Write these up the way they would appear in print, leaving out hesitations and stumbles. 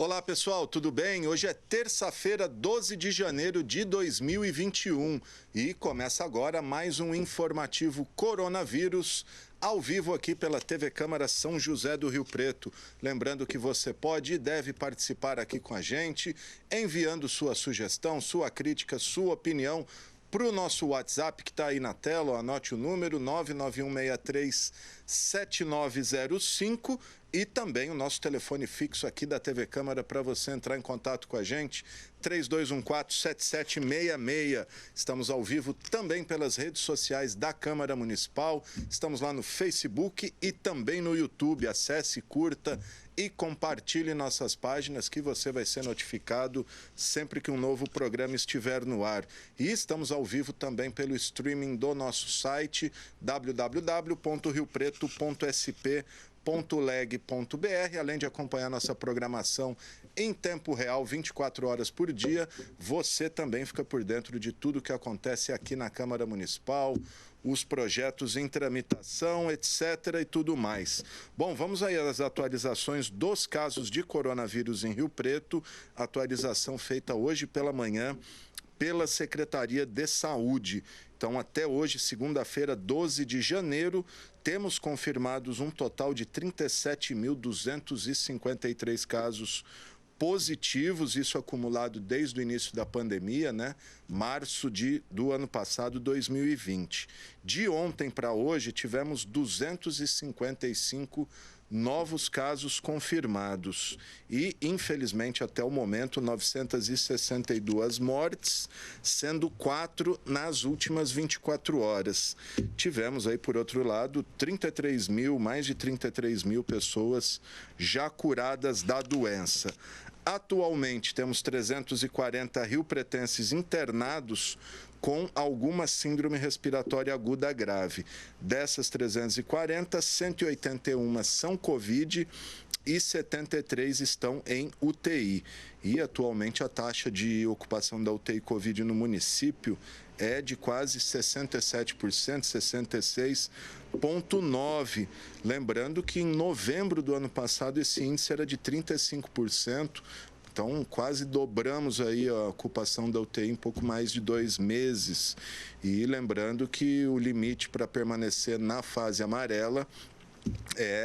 Olá pessoal, tudo bem? Hoje é terça-feira, 12 de janeiro de 2021 e começa agora mais um informativo coronavírus ao vivo aqui pela TV Câmara São José do Rio Preto. Lembrando que você pode e deve participar aqui com a gente, enviando sua sugestão, sua crítica, sua opinião para o nosso WhatsApp que está aí na tela. Anote o número 991637905 e também o nosso telefone fixo aqui da TV Câmara para você entrar em contato com a gente, 3214-7766. Estamos ao vivo também pelas redes sociais da Câmara Municipal. Estamos lá no Facebook e também no YouTube. Acesse, curta e compartilhe nossas páginas que você vai ser notificado sempre que um novo programa estiver no ar. E estamos ao vivo também pelo streaming do nosso site www.riopreto.sp.leg.br, além de acompanhar nossa programação em tempo real, 24 horas por dia. Você também fica por dentro de tudo que acontece aqui na Câmara Municipal, os projetos em tramitação, etc. e tudo mais. Bom, vamos aí às atualizações dos casos de coronavírus em Rio Preto, atualização feita hoje pela manhã pela Secretaria de Saúde. Então, até hoje, segunda-feira, 12 de janeiro, temos confirmados um total de 37.253 casos positivos, isso acumulado desde o início da pandemia, né? Março do ano passado, 2020. De ontem para hoje, tivemos 255 novos casos confirmados e, infelizmente, até o momento, 962 mortes, sendo 4 nas últimas 24 horas. Tivemos aí, por outro lado, mais de 33 mil pessoas já curadas da doença. Atualmente, temos 340 riopretenses internados com alguma síndrome respiratória aguda grave. Dessas 340, 181 são Covid e 73 estão em UTI. E, atualmente, a taxa de ocupação da UTI Covid no município é de quase 67%, 66,9%. Lembrando que em novembro do ano passado esse índice era de 35%. Então, quase dobramos aí a ocupação da UTI em pouco mais de 2 meses. E lembrando que o limite para permanecer na fase amarela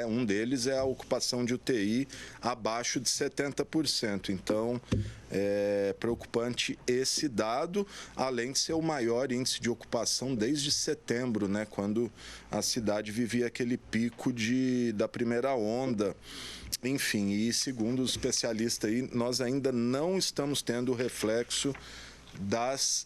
um deles é a ocupação de UTI abaixo de 70%. Então, é preocupante esse dado, além de ser o maior índice de ocupação desde setembro, né, quando a cidade vivia aquele pico da primeira onda. Enfim, e segundo os especialistas aí, nós ainda não estamos tendo o reflexo das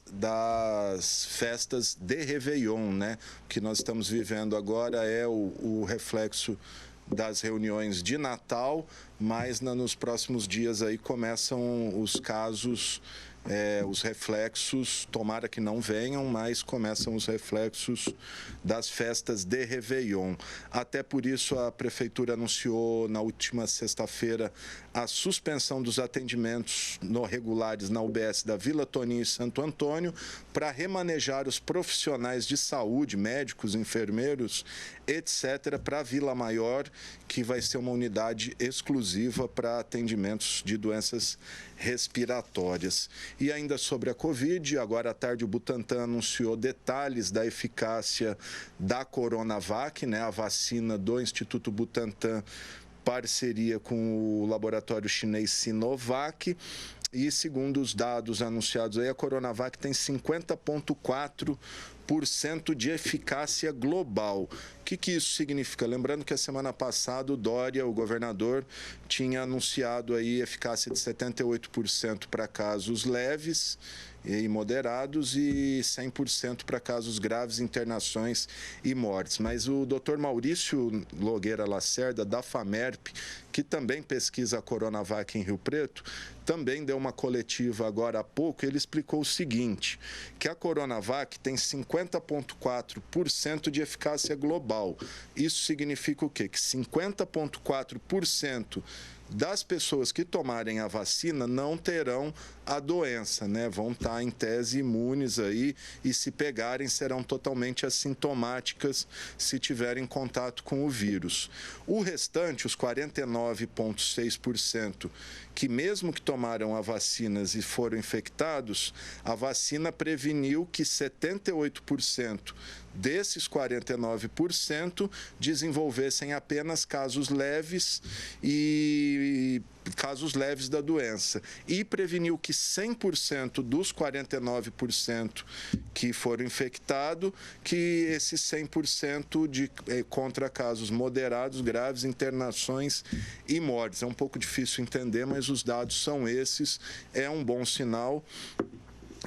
festas de Réveillon, né? O que nós estamos vivendo agora é o reflexo das reuniões de Natal, mas nos próximos dias aí começam os casos, os reflexos, tomara que não venham, mas começam os reflexos das festas de Réveillon. Até por isso a Prefeitura anunciou na última sexta-feira a suspensão dos atendimentos regulares na UBS da Vila Toninho e Santo Antônio para remanejar os profissionais de saúde, médicos, enfermeiros, etc., para a Vila Maior, que vai ser uma unidade exclusiva para atendimentos de doenças respiratórias. E ainda sobre a Covid, agora à tarde o Butantan anunciou detalhes da eficácia da Coronavac, né, a vacina do Instituto Butantan, parceria com o laboratório chinês Sinovac. E segundo os dados anunciados aí, a Coronavac tem 50,4% de eficácia global. O que isso significa? Lembrando que a semana passada o Dória, o governador, tinha anunciado aí eficácia de 78% para casos leves e moderados e 100% para casos graves, internações e mortes. Mas o Dr. Maurício Nogueira Lacerda, da FAMERP, que também pesquisa a Coronavac em Rio Preto, também deu uma coletiva agora há pouco. Ele explicou o seguinte, que a Coronavac tem 50,4% de eficácia global. Isso significa o quê? Que 50,4% das pessoas que tomarem a vacina não terão a doença, né? Vão estar em tese imunes aí e se pegarem serão totalmente assintomáticas se tiverem contato com o vírus. O restante, os 49 49,6%, que mesmo que tomaram a vacinas e foram infectados, a vacina preveniu que 78% desses 49% desenvolvessem apenas casos leves e casos leves da doença, e preveniu que 100% dos 49% que foram infectados, que esses 100% contra casos moderados, graves, internações e mortes. É um pouco difícil entender, mas os dados são esses, é um bom sinal.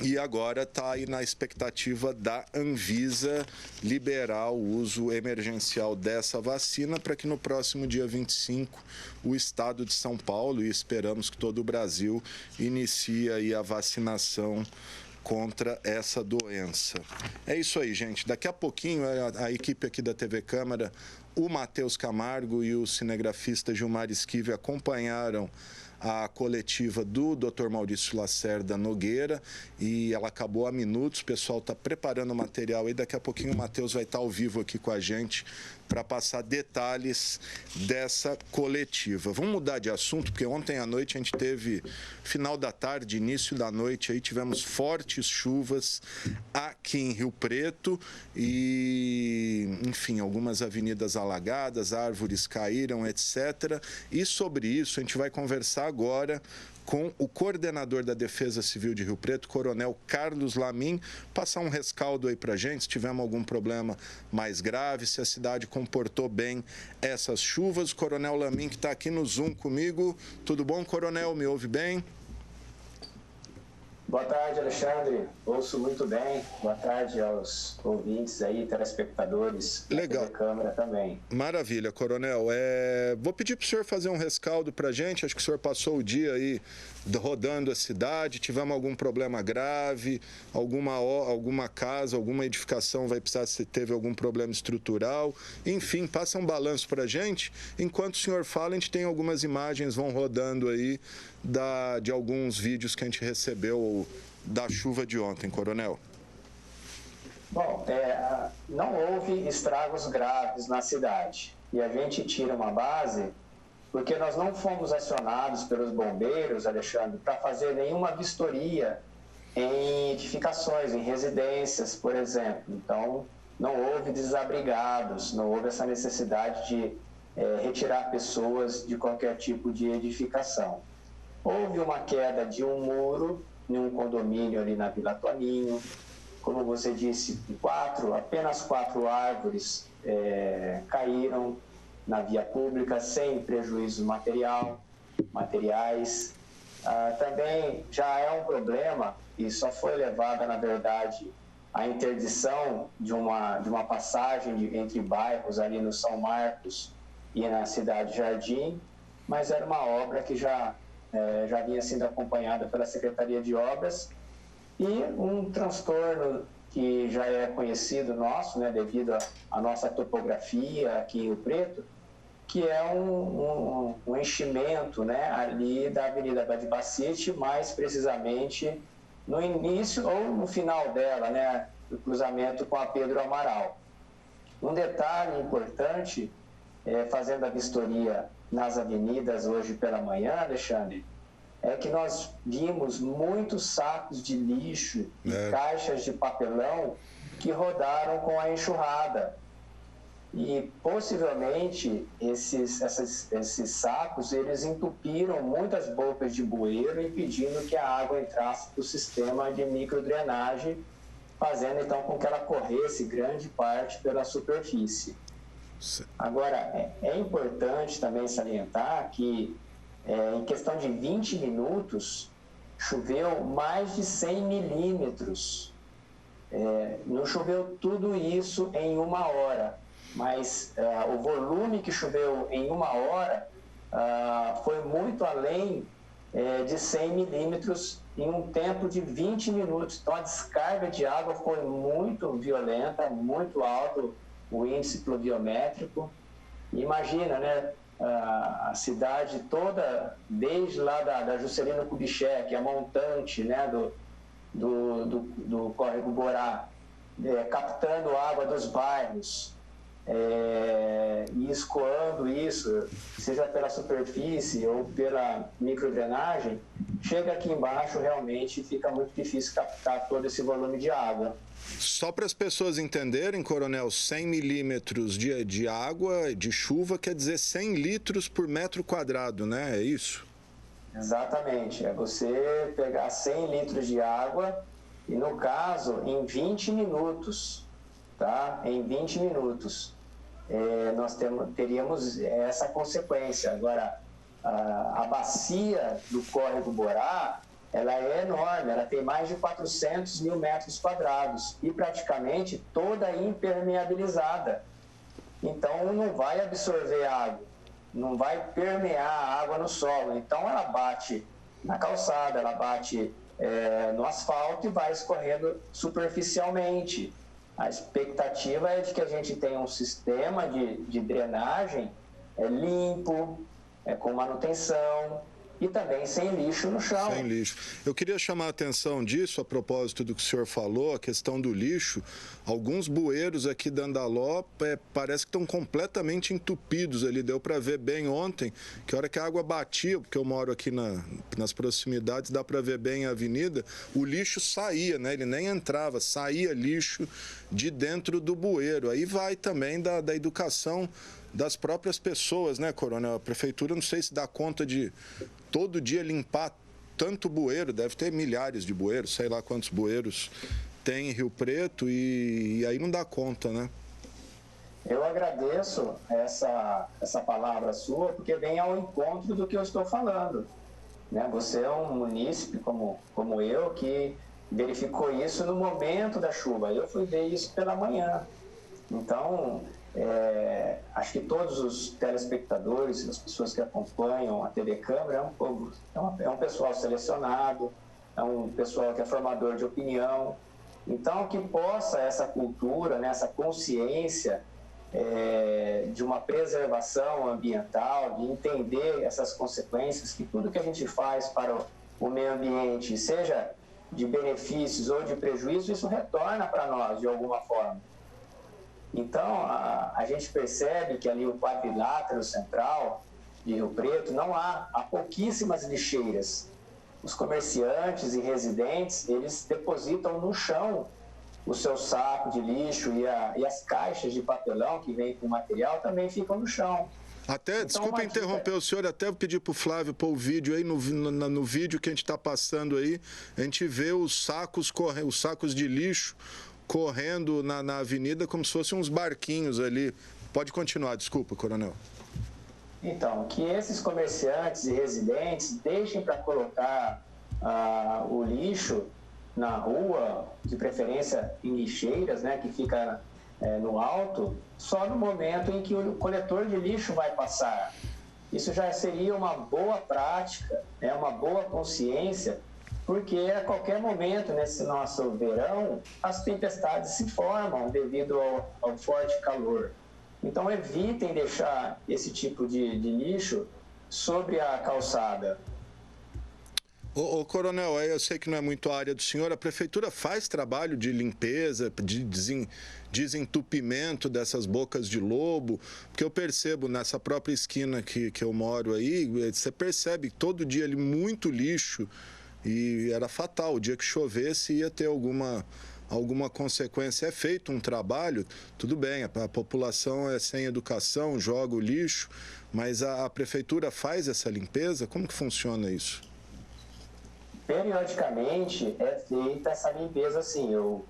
E agora está aí na expectativa da Anvisa liberar o uso emergencial dessa vacina para que no próximo dia 25 o estado de São Paulo, e esperamos que todo o Brasil, inicie aí a vacinação contra essa doença. É isso aí, gente. Daqui a pouquinho a equipe aqui da TV Câmara, o Matheus Camargo e o cinegrafista Gilmar Esquive acompanharam a coletiva do Dr. Maurício Lacerda Nogueira, e ela acabou há minutos. O pessoal está preparando o material e daqui a pouquinho o Matheus vai estar ao vivo aqui com a gente para passar detalhes dessa coletiva. Vamos mudar de assunto, porque ontem à noite a gente teve, final da tarde, início da noite, aí tivemos fortes chuvas aqui em Rio Preto e, enfim, algumas avenidas alagadas, árvores caíram, etc. E sobre isso a gente vai conversar agora com o coordenador da Defesa Civil de Rio Preto, Coronel Carlos Lamin, passar um rescaldo aí para a gente, se tivemos algum problema mais grave, se a cidade comportou bem essas chuvas. O Coronel Lamin, que está aqui no Zoom comigo. Tudo bom, Coronel? Me ouve bem? Boa tarde, Alexandre. Ouço muito bem. Boa tarde aos ouvintes aí, telespectadores. Legal. Da Câmara também. Maravilha, Coronel. Vou pedir para o senhor fazer um rescaldo para a gente. Acho que o senhor passou o dia aí rodando a cidade. Tivemos algum problema grave, alguma casa, alguma edificação vai precisar, se teve algum problema estrutural. Enfim, passa um balanço para a gente. Enquanto o senhor fala, a gente tem algumas imagens, vão rodando aí de alguns vídeos que a gente recebeu da chuva de ontem, Coronel. Bom, não houve estragos graves na cidade. E a gente tira uma base porque nós não fomos acionados pelos bombeiros, Alexandre, para fazer nenhuma vistoria em edificações, em residências, por exemplo. Então, não houve desabrigados, não houve essa necessidade de retirar pessoas de qualquer tipo de edificação. Houve uma queda de um muro em um condomínio ali na Vila Toninho. Como você disse, apenas 4 árvores caíram na via pública, sem prejuízo materiais. Também já é um problema, e só foi levada, na verdade, a interdição de uma passagem entre bairros ali no São Marcos e na Cidade Jardim, mas era uma obra que já vinha sendo acompanhada pela Secretaria de Obras, e um transtorno que já é conhecido nosso, né, devido à nossa topografia aqui em Rio Preto, que é um enchimento, né, ali da Avenida Badibacite, mais precisamente no início ou no final dela, né, o cruzamento com a Pedro Amaral. Um detalhe importante, fazendo a vistoria nas avenidas hoje pela manhã, Alexandre, é que nós vimos muitos sacos de lixo e caixas de papelão que rodaram com a enxurrada. E possivelmente esses sacos, eles entupiram muitas bocas de bueiro, impedindo que a água entrasse para o sistema de microdrenagem, fazendo então com que ela corresse grande parte pela superfície. Agora, é importante também salientar que em questão de 20 minutos, choveu mais de 100 milímetros. Não choveu tudo isso em 1 hora, mas o volume que choveu em 1 hora foi muito além de 100 milímetros em um tempo de 20 minutos. Então, a descarga de água foi muito violenta, muito alto o índice pluviométrico. Imagina, né? A cidade toda, desde lá da Juscelino Kubitschek, a montante, né, do córrego Borá, captando água dos bairros, e escoando isso, seja pela superfície ou pela microdrenagem, chega aqui embaixo, realmente fica muito difícil captar todo esse volume de água. Só para as pessoas entenderem, Coronel, 100 milímetros de água, de chuva, quer dizer 100 litros por metro quadrado, né? É isso? Exatamente. É você pegar 100 litros de água e, no caso, em 20 minutos, tá? Em 20 minutos, nós teríamos essa consequência. Agora, a bacia do córrego Borá, ela é enorme, ela tem mais de 400 mil metros quadrados e praticamente toda impermeabilizada. Então, não vai absorver água, não vai permear a água no solo. Então, ela bate na calçada, ela bate no asfalto e vai escorrendo superficialmente. A expectativa é de que a gente tenha um sistema de drenagem limpo, com manutenção, e também sem lixo no chão. Sem lixo. Eu queria chamar a atenção disso, a propósito do que o senhor falou, a questão do lixo. Alguns bueiros aqui da Andaló parece que estão completamente entupidos ali. Deu para ver bem ontem, que a hora que a água batia, porque eu moro aqui nas proximidades, dá para ver bem a avenida, o lixo saía, né? Ele nem entrava, saía lixo de dentro do bueiro. Aí vai também da educação das próprias pessoas, né, Coronel? A prefeitura não sei se dá conta de todo dia limpar tanto bueiro, deve ter milhares de bueiros, sei lá quantos bueiros tem em Rio Preto e aí não dá conta, né? Eu agradeço essa palavra sua, porque vem ao encontro do que eu estou falando, né? Você é um munícipe como eu, que verificou isso no momento da chuva. Eu fui ver isso pela manhã. Então, acho que todos os telespectadores, as pessoas que acompanham a TV Câmara, é um pessoal selecionado, é um pessoal que é formador de opinião. Então, que possa essa cultura, né, essa consciência de uma preservação ambiental, de entender essas consequências, que tudo que a gente faz para o meio ambiente, seja de benefícios ou de prejuízos, isso retorna para nós de alguma forma. Então, a gente percebe que ali o quadrilátero central de Rio Preto há pouquíssimas lixeiras. Os comerciantes e residentes, eles depositam no chão o seu saco de lixo e as caixas de papelão que vem com material também ficam no chão. Até, então, desculpa interromper o senhor, até pedir para o Flávio pôr o vídeo aí, no vídeo que a gente está passando aí, a gente vê os sacos de lixo correndo na avenida como se fossem uns barquinhos ali. Pode continuar, desculpa, Coronel. Então, que esses comerciantes e residentes deixem para colocar o lixo na rua, de preferência em lixeiras, né, que fica no alto, só no momento em que o coletor de lixo vai passar. Isso já seria uma boa prática, uma boa consciência, porque a qualquer momento, nesse nosso verão, as tempestades se formam devido ao forte calor. Então, evitem deixar esse tipo de lixo sobre a calçada. Ô, Coronel, eu sei que não é muito a área do senhor, a prefeitura faz trabalho de limpeza, de desentupimento dessas bocas de lobo, porque eu percebo nessa própria esquina que eu moro aí, você percebe todo dia ali muito lixo, e era fatal, o dia que chovesse ia ter alguma consequência. É feito um trabalho, tudo bem, a população é sem educação, joga o lixo, mas a prefeitura faz essa limpeza? Como que funciona isso? Periodicamente é feita essa limpeza, sim. Eu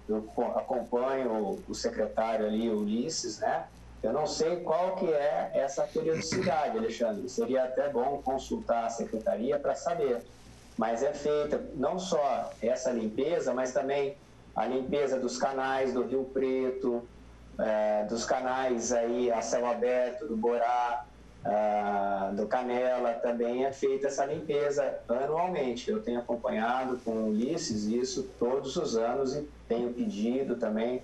acompanho o secretário ali, o Ulisses, né? Eu não sei qual que é essa periodicidade, Alexandre. Seria até bom consultar a secretaria para saber. Mas é feita não só essa limpeza, mas também a limpeza dos canais do Rio Preto, dos canais aí a céu aberto do Borá, do Canela, também é feita essa limpeza anualmente. Eu tenho acompanhado com o Ulisses isso todos os anos e tenho pedido também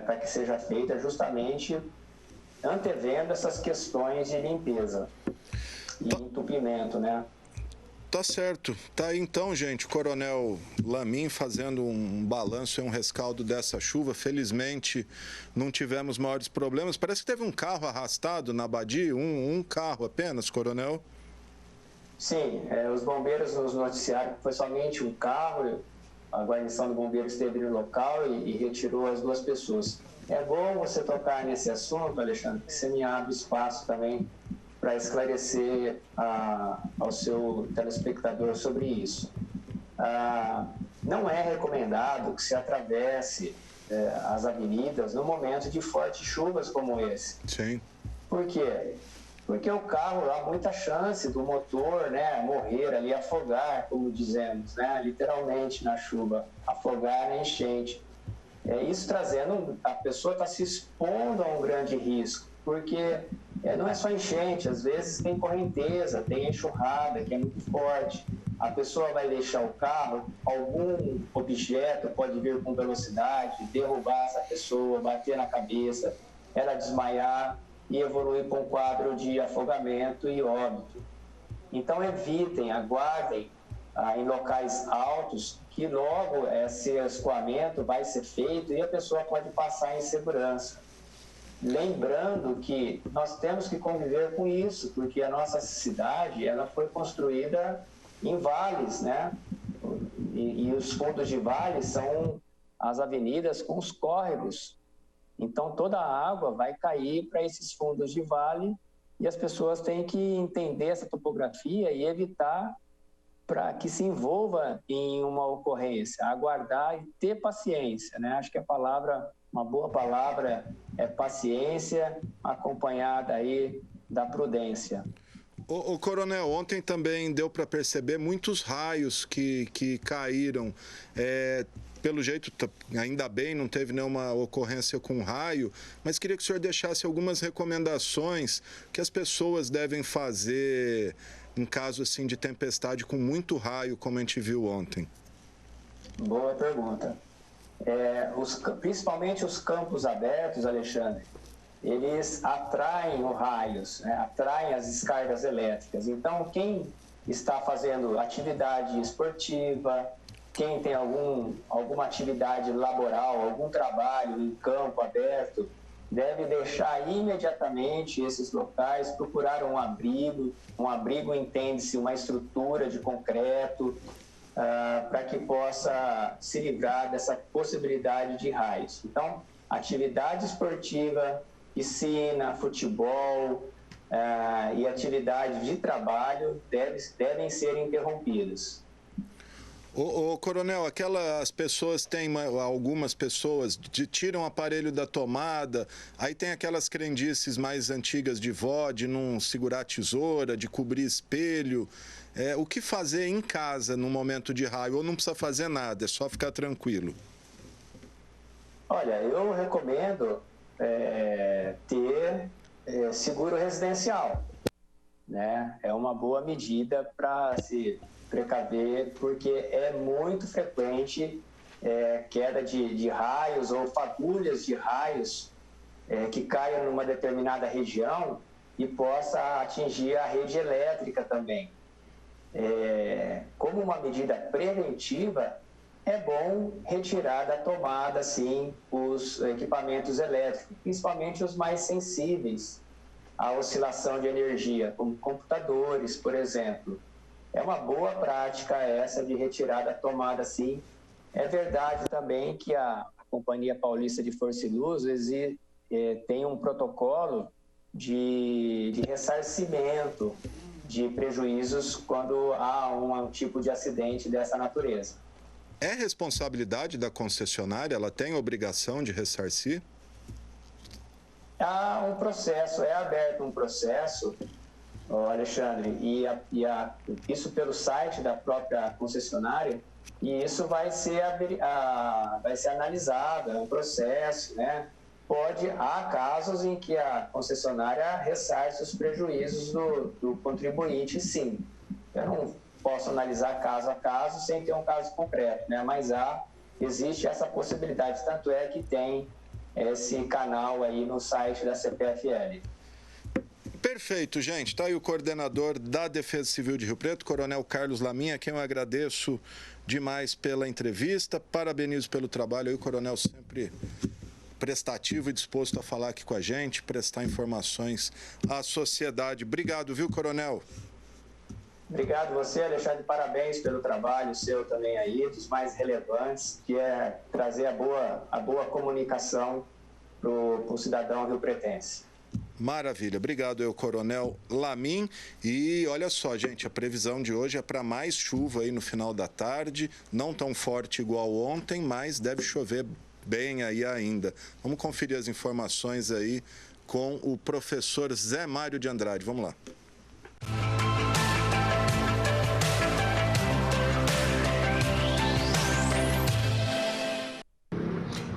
para que seja feita justamente antevendo essas questões de limpeza e entupimento, né? Tá certo. Tá aí então, gente, o Coronel Lamin fazendo um balanço e um rescaldo dessa chuva. Felizmente não tivemos maiores problemas. Parece que teve um carro arrastado na Abadi, um carro apenas, Coronel. Sim, os bombeiros nos noticiaram que foi somente um carro. A guarnição do bombeiro esteve no local e retirou as 2 pessoas. É bom você tocar nesse assunto, Alexandre, que você me abre espaço também para esclarecer ao seu telespectador sobre isso. Não é recomendado que se atravesse as avenidas no momento de fortes chuvas como esse. Sim. Por quê? Porque o carro, há muita chance do motor, né, morrer ali, afogar, como dizemos, né, literalmente na chuva, afogar na enchente. Isso trazendo, a pessoa está se expondo a um grande risco, porque não é só enchente, às vezes tem correnteza, tem enxurrada, que é muito forte. A pessoa vai deixar o carro, algum objeto pode vir com velocidade, derrubar essa pessoa, bater na cabeça, ela desmaiar e evoluir para um quadro de afogamento e óbito. Então evitem, aguardem em locais altos que logo esse escoamento vai ser feito e a pessoa pode passar em segurança. Lembrando que nós temos que conviver com isso, porque a nossa cidade ela foi construída em vales, né? E os fundos de vales são as avenidas com os córregos. Então, toda a água vai cair para esses fundos de vale e as pessoas têm que entender essa topografia e evitar para que se envolva em uma ocorrência, aguardar e ter paciência, né? Acho que uma boa palavra é paciência, acompanhada aí da prudência. O Coronel, ontem também deu para perceber muitos raios que caíram. Pelo jeito, ainda bem, não teve nenhuma ocorrência com raio, mas queria que o senhor deixasse algumas recomendações que as pessoas devem fazer em caso assim, de tempestade com muito raio, como a gente viu ontem. Boa pergunta. Principalmente os campos abertos, Alexandre, eles atraem os raios, né? Atraem as descargas elétricas. Então, quem está fazendo atividade esportiva, quem tem alguma atividade laboral, algum trabalho em campo aberto, deve deixar imediatamente esses locais, procurar um abrigo. Um abrigo entende-se uma estrutura de concreto, para que possa se livrar dessa possibilidade de raios. Então, atividade esportiva, piscina, futebol e atividades de trabalho devem ser interrompidas. Coronel, algumas pessoas tiram o aparelho da tomada, aí tem aquelas crendices mais antigas de vó, de não segurar tesoura, de cobrir espelho. O que fazer em casa no momento de raio? Ou não precisa fazer nada, é só ficar tranquilo? Olha, eu recomendo ter seguro residencial, né? É uma boa medida para se precaver, porque é muito frequente queda de raios ou fagulhas de raios que caiam numa determinada região e possa atingir a rede elétrica também. Como uma medida preventiva, é bom retirar da tomada, sim, os equipamentos elétricos, principalmente os mais sensíveis à oscilação de energia, como computadores, por exemplo. É uma boa prática essa de retirar da tomada, sim. É verdade também que a Companhia Paulista de Força e Luz tem um protocolo de ressarcimento de prejuízos quando há um tipo de acidente dessa natureza. É responsabilidade da concessionária? Ela tem obrigação de ressarcir? Há um processo, é aberto um processo, Alexandre, isso pelo site da própria concessionária, e isso vai ser analisado, é um processo, né? Há casos em que a concessionária ressarce os prejuízos do contribuinte, sim. Eu não posso analisar caso a caso sem ter um caso concreto, né? Mas existe essa possibilidade, tanto é que tem esse canal aí no site da CPFL. Perfeito, gente. Está aí o coordenador da Defesa Civil de Rio Preto, Coronel Carlos Lamin, a quem eu agradeço demais pela entrevista. Parabenizo pelo trabalho aí, o coronel sempre prestativo e disposto a falar aqui com a gente, prestar informações à sociedade. Obrigado, viu, coronel? Obrigado você, Alexandre, parabéns pelo trabalho seu também aí, dos mais relevantes, que é trazer a boa comunicação para o cidadão riopretense. Maravilha, obrigado, eu, Coronel Lamin. E olha só, gente, a previsão de hoje é para mais chuva aí no final da tarde, não tão forte igual ontem, mas deve chover bem aí ainda. Vamos conferir as informações aí com o professor Zé Mário de Andrade. Vamos lá.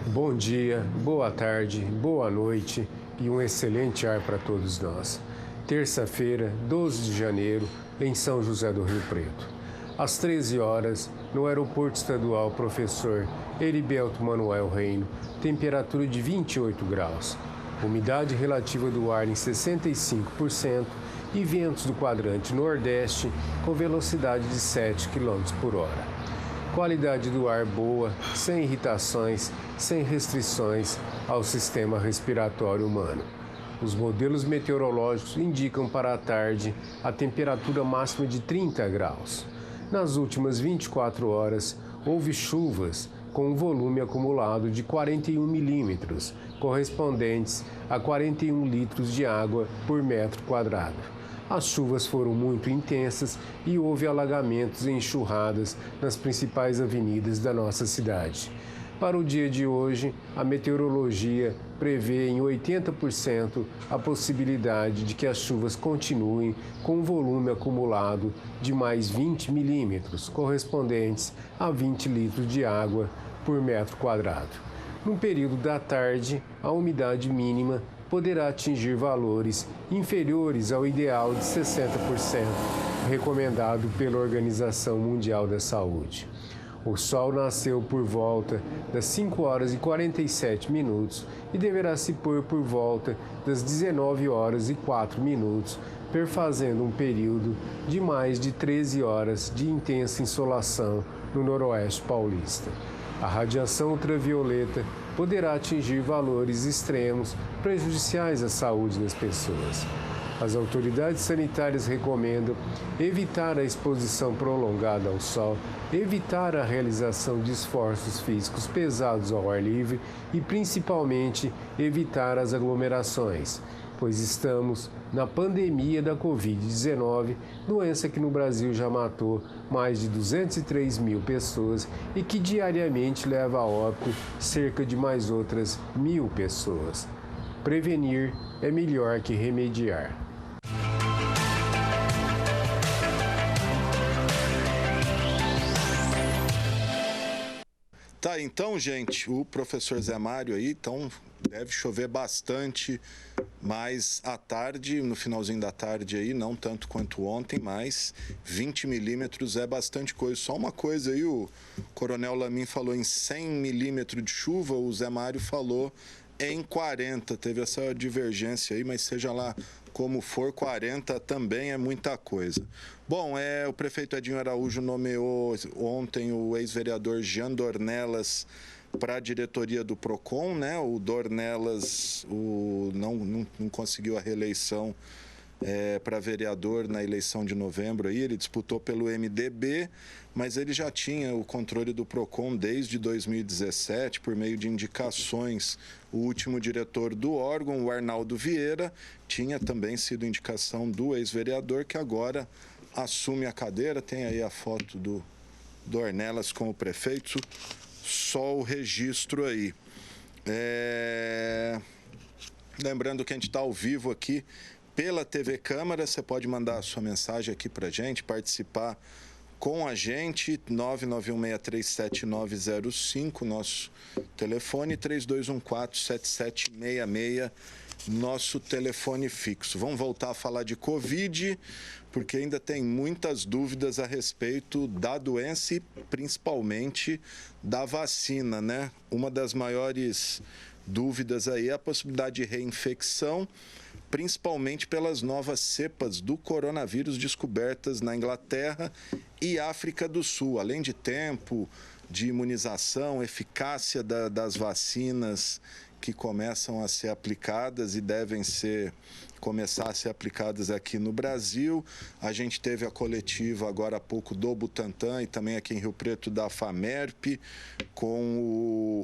Bom dia, boa tarde, boa noite e um excelente ar para todos nós. Terça-feira, 12 de janeiro, em São José do Rio Preto. Às 13 horas, no Aeroporto Estadual Professor Heriberto Manuel Reino, temperatura de 28 graus. Umidade relativa do ar em 65% e ventos do quadrante nordeste com velocidade de 7 km por hora. Qualidade do ar boa, sem irritações, sem restrições ao sistema respiratório humano. Os modelos meteorológicos indicam para a tarde a temperatura máxima de 30 graus. Nas últimas 24 horas, houve chuvas com um volume acumulado de 41 milímetros, correspondentes a 41 litros de água por metro quadrado. As chuvas foram muito intensas e houve alagamentos e enxurradas nas principais avenidas da nossa cidade. Para o dia de hoje, a meteorologia prevê em 80% a possibilidade de que as chuvas continuem com um volume acumulado de mais 20 milímetros, correspondentes a 20 litros de água por metro quadrado. No período da tarde, a umidade mínima poderá atingir valores inferiores ao ideal de 60%, recomendado pela Organização Mundial da Saúde. O sol nasceu por volta das 5 horas e 47 minutos e deverá se pôr por volta das 19 horas e 4 minutos, perfazendo um período de mais de 13 horas de intensa insolação no noroeste paulista. A radiação ultravioleta poderá atingir valores extremos prejudiciais à saúde das pessoas. As autoridades sanitárias recomendam evitar a exposição prolongada ao sol, evitar a realização de esforços físicos pesados ao ar livre e, principalmente, evitar as aglomerações, pois estamos na pandemia da Covid-19, doença que no Brasil já matou mais de 203 mil pessoas e que diariamente leva a óbito cerca de mais outras 1.000 pessoas. Prevenir é melhor que remediar. Tá, então, gente, o professor Zé Mário aí, então deve chover bastante mais à tarde, no finalzinho da tarde aí, não tanto quanto ontem, mas 20 milímetros é bastante coisa. Só uma coisa aí, o Coronel Lamin falou em 100 milímetros de chuva, o Zé Mário falou em 40, teve essa divergência aí, mas seja lá como for, 40 também é muita coisa. Bom, o prefeito Edinho Araújo nomeou ontem o ex-vereador Jean Dornelas para a diretoria do PROCON, né? O Dornelas não conseguiu a reeleição para vereador na eleição de novembro. Aí, ele disputou pelo MDB, mas ele já tinha o controle do PROCON desde 2017, por meio de indicações. O último diretor do órgão, o Arnaldo Vieira, tinha também sido indicação do ex-vereador, que agora assume a cadeira. Tem aí a foto do Dornelas com o prefeito, só o registro aí. Lembrando que a gente está ao vivo aqui pela TV Câmara, você pode mandar a sua mensagem aqui para a gente, participar com a gente, 991637905, nosso telefone, 3214-7766, nosso telefone fixo. Vamos voltar a falar de Covid, porque ainda tem muitas dúvidas a respeito da doença e principalmente da vacina, né? Uma das maiores dúvidas aí é a possibilidade de reinfecção. principalmente pelas novas cepas do coronavírus descobertas na Inglaterra e África do Sul, além de tempo de imunização, eficácia das vacinas que começam a ser aplicadas e devem começar a ser aplicadas aqui no Brasil. A gente teve a coletiva agora há pouco do Butantan e também aqui em Rio Preto da FAMERP, com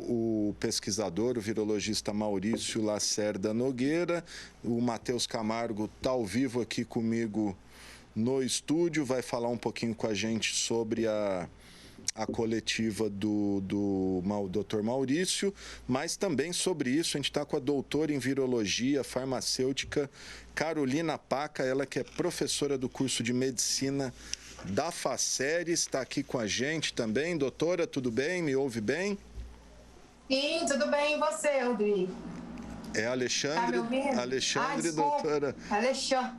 o pesquisador, o virologista Maurício Lacerda Nogueira. O Matheus Camargo está ao vivo aqui comigo no estúdio, vai falar um pouquinho com a gente sobre a coletiva do Dr. Maurício, mas também sobre isso a gente está com a doutora em virologia farmacêutica Carolina Paca, ela que é professora do curso de medicina da FACERES, está aqui com a gente também. Doutora, tudo bem? Me ouve bem? Sim, tudo bem, e você, Rodrigo? É Alexandre, tá me ouvindo? Alexandre, doutora. Alexandre,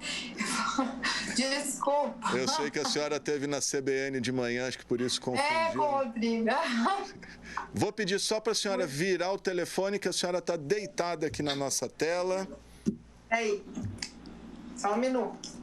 desculpa. Eu sei que a senhora esteve na CBN de manhã, acho que por isso confundiu. Rodrigo. Vou pedir só para a senhora virar o telefone, que a senhora está deitada aqui na nossa tela. Aí, só um minuto.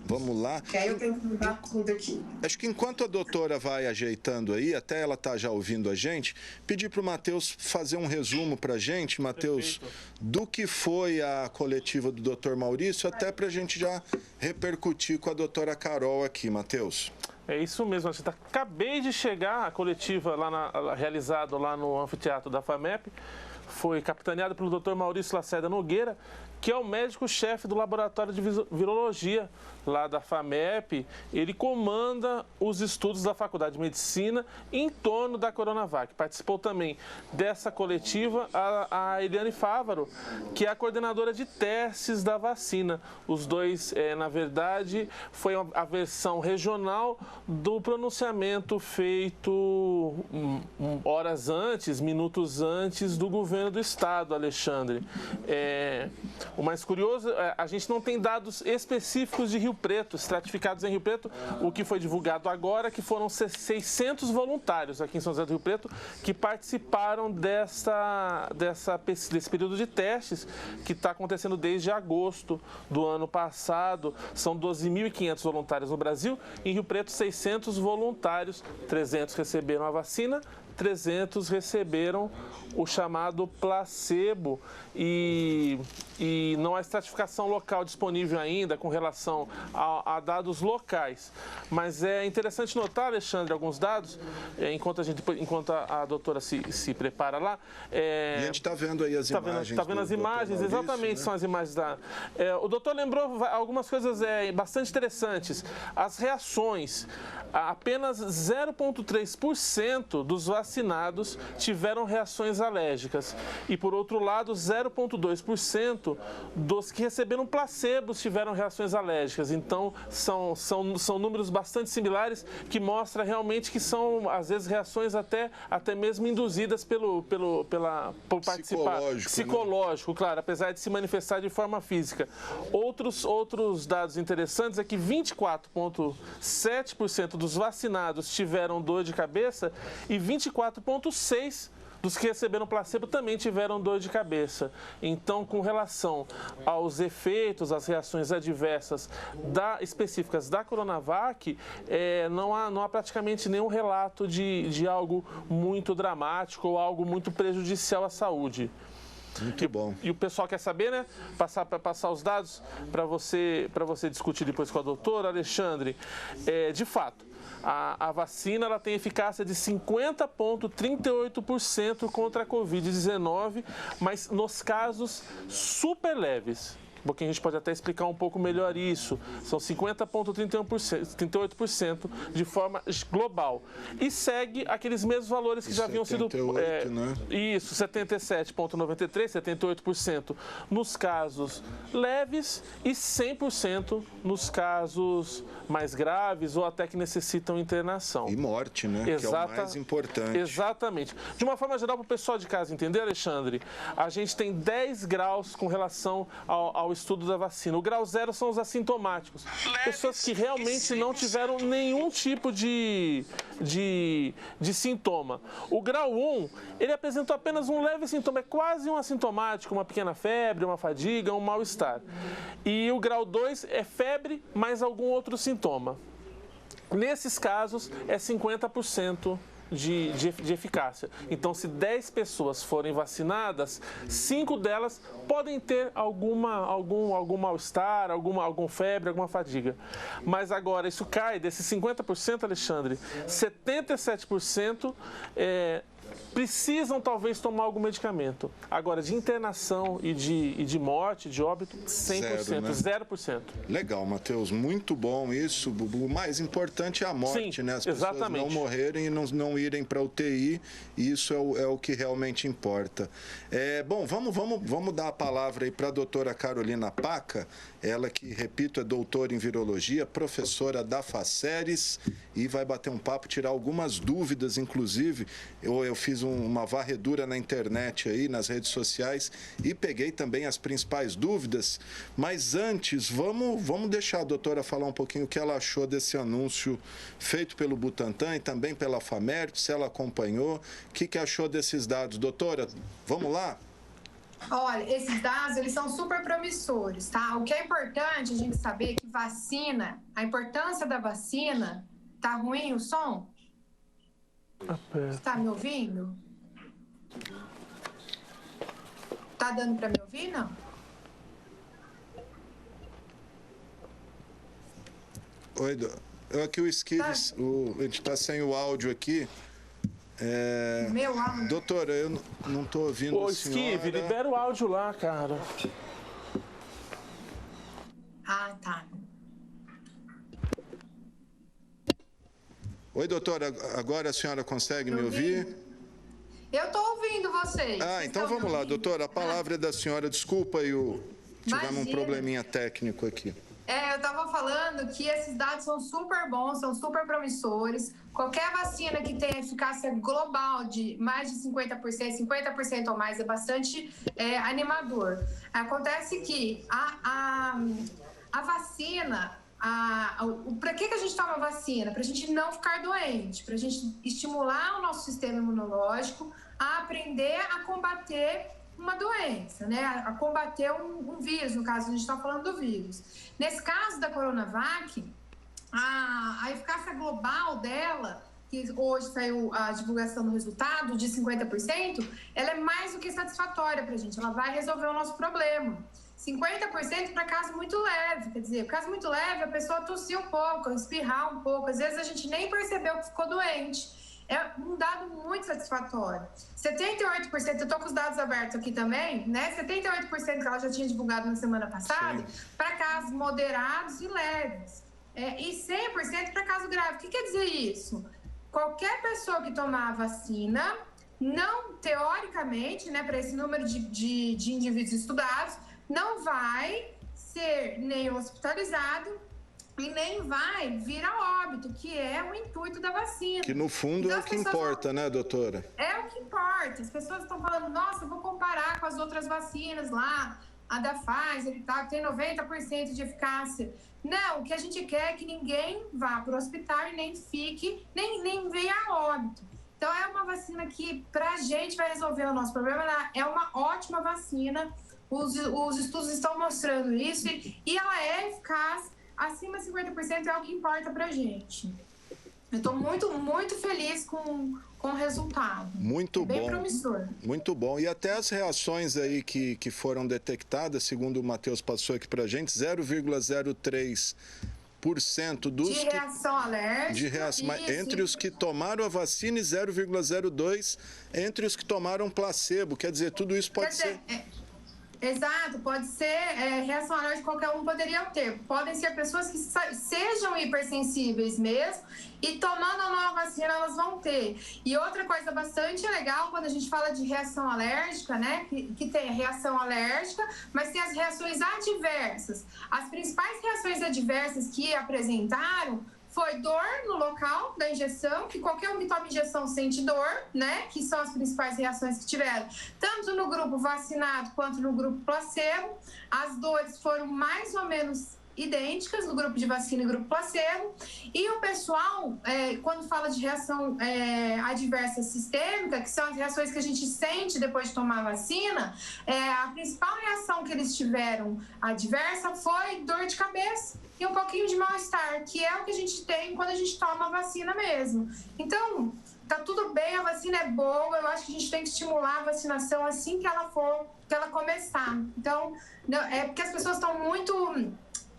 Vamos lá. Que aí eu tenho que mudar tudo aqui. Acho que enquanto a doutora vai ajeitando aí, até ela está já ouvindo a gente, pedir para o Matheus fazer um resumo para a gente, Matheus, do que foi a coletiva do doutor Maurício, até para a gente já repercutir com a doutora Carol aqui, Matheus. É isso mesmo, acabei de chegar, a coletiva realizada lá no anfiteatro da FAMEP, foi capitaneada pelo Dr. Maurício Lacerda Nogueira, que é o médico-chefe do laboratório de virologia lá da FAMEP. Ele comanda os estudos da Faculdade de Medicina em torno da Coronavac. Participou também dessa coletiva a Eliane Fávaro, que é a coordenadora de testes da vacina. Os dois, na verdade, foi a versão regional do pronunciamento feito horas antes, minutos antes do governo do estado, Alexandre. O mais curioso, a gente não tem dados específicos de Rio Preto, estratificados em Rio Preto. O que foi divulgado agora, que foram 600 voluntários aqui em São José do Rio Preto que participaram desse período de testes que está acontecendo desde agosto do ano passado. São 12.500 voluntários no Brasil, em Rio Preto 600 voluntários, 300 receberam a vacina, 300 receberam o chamado placebo e não há estratificação local disponível ainda com relação a dados locais. Mas é interessante notar, Alexandre, alguns dados, enquanto a doutora se prepara lá. E a gente está vendo aí as imagens. Está vendo as imagens, Maurício, exatamente, né? São as imagens da... o doutor lembrou algumas coisas bastante interessantes. As reações, apenas 0,3% dos vacinados tiveram reações alérgicas. E, por outro lado, 0,2% dos que receberam placebos tiveram reações alérgicas. Então, são números bastante similares, que mostra realmente que são, às vezes, reações até mesmo induzidas por participar. Psicológico, né? Claro, apesar de se manifestar de forma física. Outros dados interessantes é que 24,7% dos vacinados tiveram dor de cabeça e 24,6% dos que receberam placebo também tiveram dor de cabeça. Então, com relação aos efeitos, às reações adversas específicas da Coronavac, não há praticamente nenhum relato de algo muito dramático ou algo muito prejudicial à saúde. Muito bom. E o pessoal quer saber, né? Passar os dados para você discutir depois com a doutora, Alexandre. De fato, a vacina ela tem eficácia de 50,38% contra a Covid-19, mas nos casos super leves. Porque a gente pode até explicar um pouco melhor isso. São 50,38% de forma global. E segue aqueles mesmos valores que já haviam sido... né? Isso, 77,93%, 78% nos casos leves e 100% nos casos mais graves ou até que necessitam internação. E morte, né? Que é o mais importante. Exatamente. De uma forma geral, para o pessoal de casa entender, Alexandre, a gente tem 10 graus com relação ao estudo da vacina. O grau 0 são os assintomáticos. Pessoas que realmente não tiveram nenhum tipo de sintoma. O grau 1, ele apresentou apenas um leve sintoma, é quase um assintomático, uma pequena febre, uma fadiga, um mal-estar. E o grau 2 é febre mais algum outro sintoma. Nesses casos, é 50% de eficácia. Então, se 10 pessoas forem vacinadas, 5 delas podem ter algum mal-estar, alguma febre, alguma fadiga. Mas agora, isso cai, desses 50%, Alexandre, 77% precisam talvez tomar algum medicamento. Agora, de internação e de morte, de óbito, 100%, 0%. Legal, Matheus, muito bom isso. O mais importante é a morte, sim, né? As exatamente. pessoas não morrerem e não irem para a UTI, e isso é o que realmente importa. Bom, vamos dar a palavra aí para a doutora Carolina Paca, ela que, repito, é doutora em virologia, professora da Faceres, e vai bater um papo, tirar algumas dúvidas, inclusive. Eu fiz uma varredura na internet aí, nas redes sociais, e peguei também as principais dúvidas. Mas antes, vamos deixar a doutora falar um pouquinho o que ela achou desse anúncio feito pelo Butantan e também pela Famerp, se ela acompanhou. O que achou desses dados? Doutora, vamos lá? Olha, esses dados, eles são super promissores, tá? O que é importante a gente saber é que vacina, a importância da vacina, tá ruim o som? Tá me ouvindo? Tá dando para me ouvir, não? Oi, aqui o Esquives, a gente está sem o áudio aqui. Meu áudio. Doutora, eu não estou ouvindo a senhora. Esquive, libera o áudio lá, cara. Ah, tá. Oi, doutora, agora a senhora consegue me ouvir? Eu estou ouvindo vocês. Então vamos lá, doutora, a palavra é da senhora. Desculpa aí, tivemos um probleminha técnico aqui. Eu estava falando que esses dados são super bons, são super promissores. Qualquer vacina que tenha eficácia global de mais de 50%, 50% ou mais é bastante animador. Acontece que a vacina... Para que a gente toma vacina? Para a gente não ficar doente, para a gente estimular o nosso sistema imunológico a aprender a combater uma doença, né? A combater um vírus, no caso a gente está falando do vírus. Nesse caso da Coronavac, a eficácia global dela, que hoje saiu a divulgação do resultado de 50%, ela é mais do que satisfatória para a gente, ela vai resolver o nosso problema. 50% para caso muito leve, quer dizer, caso muito leve, a pessoa tossir um pouco, espirrar um pouco, às vezes a gente nem percebeu que ficou doente. É um dado muito satisfatório. 78%, eu estou com os dados abertos aqui também, né? 78% que ela já tinha divulgado na semana passada, para casos moderados e leves. E 100% para caso grave. O que quer dizer isso? Qualquer pessoa que tomar a vacina, não, teoricamente, né, para esse número de indivíduos estudados, não vai ser nem hospitalizado e nem vai vir a óbito, que é o intuito da vacina. Que no fundo é o que importa, né, doutora? É o que importa. As pessoas estão falando, nossa, eu vou comparar com as outras vacinas lá, a da Pfizer e tal, que tem 90% de eficácia. Não, o que a gente quer é que ninguém vá para o hospital e nem fique, nem venha a óbito. Então é uma vacina que, para a gente, vai resolver o nosso problema. É uma ótima vacina. Os estudos estão mostrando isso e ela é eficaz, acima de 50% é o que importa pra gente. Eu estou muito, muito feliz com o resultado. Muito bom. Bem promissor. Muito bom. E até as reações aí que foram detectadas, segundo o Matheus passou aqui pra gente, 0,03% dos de reação alérgica. De reação, mas entre os que tomaram a vacina e 0,02% entre os que tomaram placebo. Quer dizer, tudo isso pode ser... Exato, pode ser reação alérgica, qualquer um poderia ter. Podem ser pessoas que sejam hipersensíveis mesmo e tomando a nova vacina elas vão ter. E outra coisa bastante legal quando a gente fala de reação alérgica, né, que tem a reação alérgica, mas tem as reações adversas. As principais reações adversas que apresentaram foi dor no local da injeção, que qualquer um que toma injeção sente dor, né? Que são as principais reações que tiveram, tanto no grupo vacinado quanto no grupo placebo. As dores foram mais ou menos idênticas no grupo de vacina e grupo placebo. E o pessoal, quando fala de reação adversa sistêmica, que são as reações que a gente sente depois de tomar a vacina, a principal reação que eles tiveram adversa foi dor de cabeça e um pouquinho de mal-estar, que é o que a gente tem quando a gente toma a vacina mesmo. Então, tá tudo bem, a vacina é boa, eu acho que a gente tem que estimular a vacinação assim que ela começar. Então, é porque as pessoas estão muito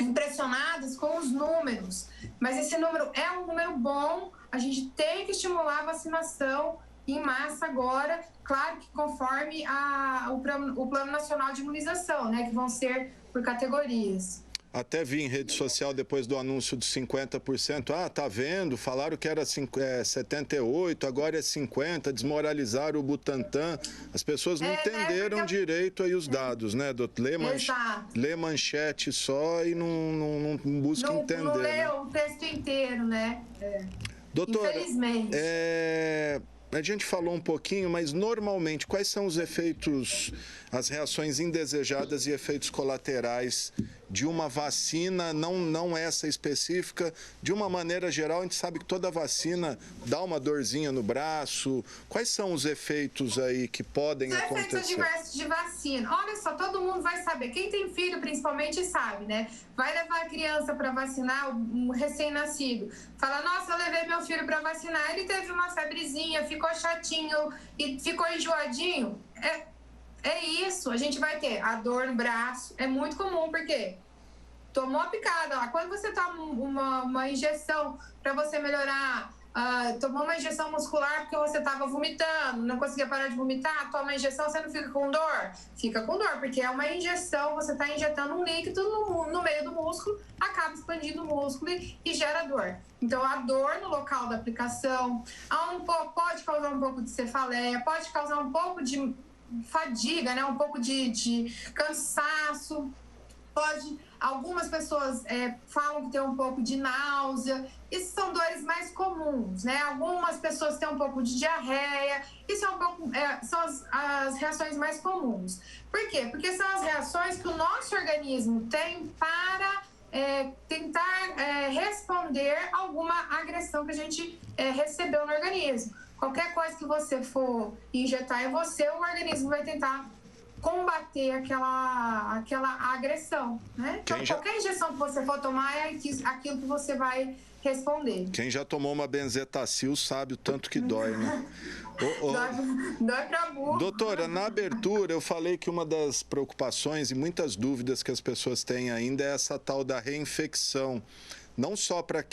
impressionadas com os números, mas esse número é um número bom, a gente tem que estimular a vacinação em massa agora, claro que conforme o Plano Nacional de Imunização, né, que vão ser por categorias. Até vi em rede social depois do anúncio de 50%. Ah, tá vendo? Falaram que era 78%, agora é 50%, desmoralizaram o Butantan. As pessoas não entenderam direito aí os dados, né, doutor? Lê manchete só e não busca entender. Não lê o texto inteiro, né? Doutora, infelizmente. A gente falou um pouquinho, mas normalmente quais são os efeitos, as reações indesejadas e efeitos colaterais de uma vacina, não essa específica, de uma maneira geral? A gente sabe que toda vacina dá uma dorzinha no braço. Quais são os efeitos aí que podem acontecer? Efeitos adversos de vacina. Olha só, todo mundo vai saber. Quem tem filho, principalmente, sabe, né? Vai levar a criança para vacinar, um recém-nascido. Fala, nossa, eu levei meu filho para vacinar, ele teve uma febrezinha, ficou chatinho e ficou enjoadinho. É isso, a gente vai ter a dor no braço, é muito comum, porque tomou a picada lá. Quando você toma uma injeção para você melhorar, tomou uma injeção muscular porque você estava vomitando, não conseguia parar de vomitar, toma a injeção, você não fica com dor? Fica com dor, porque é uma injeção, você está injetando um líquido no meio do músculo, acaba expandindo o músculo e gera dor. Então, a dor no local da aplicação pode causar um pouco de cefaleia, pode causar um pouco de fadiga, né? Um pouco de cansaço. Algumas pessoas falam que tem um pouco de náusea. Isso são dores mais comuns, né? Algumas pessoas têm um pouco de diarreia. Isso são as reações mais comuns. Por quê? Porque são as reações que o nosso organismo tem para tentar responder a alguma agressão que a gente recebeu no organismo. Qualquer coisa que você for injetar em você, o organismo vai tentar combater aquela agressão, né? Então, qualquer injeção que você for tomar é aquilo que você vai responder. Quem já tomou uma benzetacil sabe o tanto que dói, né? Dói pra burro. Doutora, na abertura eu falei que uma das preocupações e muitas dúvidas que as pessoas têm ainda é essa tal da reinfecção. Não só para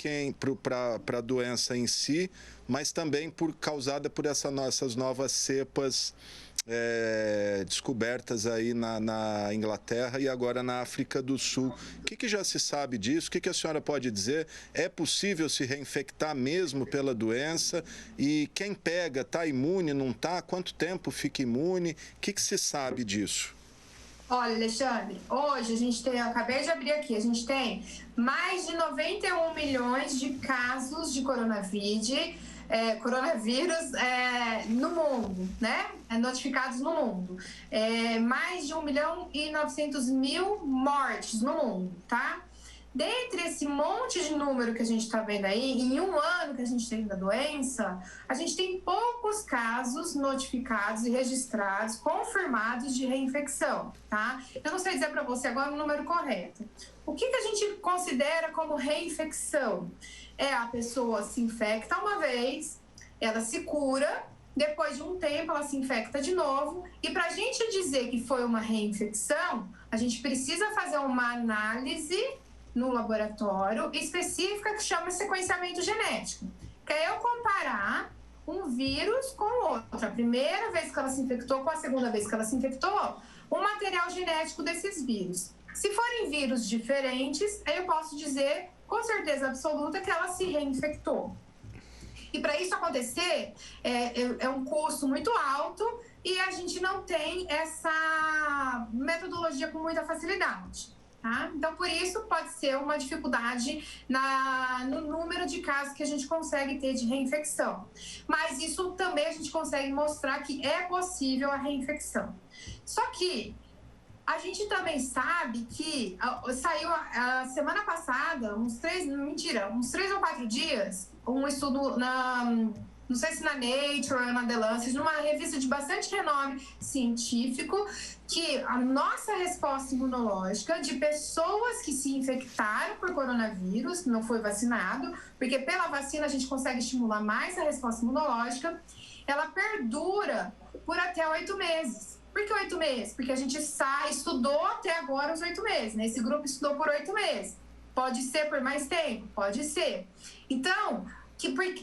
a doença em si, mas também causada por essas novas cepas descobertas aí na Inglaterra e agora na África do Sul. O que já se sabe disso? O que a senhora pode dizer? É possível se reinfectar mesmo pela doença? E quem pega, está imune, não está? Quanto tempo fica imune? O que se sabe disso? Olha, Alexandre, hoje a gente tem, eu acabei de abrir aqui, a gente tem mais de 91 milhões de casos de coronavírus no mundo, né? Notificados no mundo. Mais de 1.900.000 mortes no mundo, tá? Dentre esse monte de número que a gente está vendo aí, em um ano que a gente tem da doença, a gente tem poucos casos notificados e registrados, confirmados de reinfecção, tá? Eu não sei dizer para você agora o número correto. O que a gente considera como reinfecção? A pessoa se infecta uma vez, ela se cura, depois de um tempo ela se infecta de novo, e para a gente dizer que foi uma reinfecção, a gente precisa fazer uma análise no laboratório específica que chama sequenciamento genético, que é eu comparar um vírus com o outro. A primeira vez que ela se infectou com a segunda vez que ela se infectou, o material genético desses vírus. Se forem vírus diferentes, aí eu posso dizer com certeza absoluta que ela se reinfectou. E para isso acontecer, é um custo muito alto e a gente não tem essa metodologia com muita facilidade. tá? Então, por isso, pode ser uma dificuldade no número de casos que a gente consegue ter de reinfecção. Mas isso também a gente consegue mostrar que é possível a reinfecção. Só que a gente também sabe que saiu a semana passada, uns 3 ou 4 dias, um estudo não sei se na Nature ou na The Lancet, numa revista de bastante renome científico, que a nossa resposta imunológica de pessoas que se infectaram por coronavírus, não foi vacinado, porque pela vacina a gente consegue estimular mais a resposta imunológica, ela perdura por até 8 meses. Por que 8 meses? Porque a gente estudou até agora os 8 meses, né? Esse grupo estudou por 8 meses. Pode ser por mais tempo? Pode ser. Então,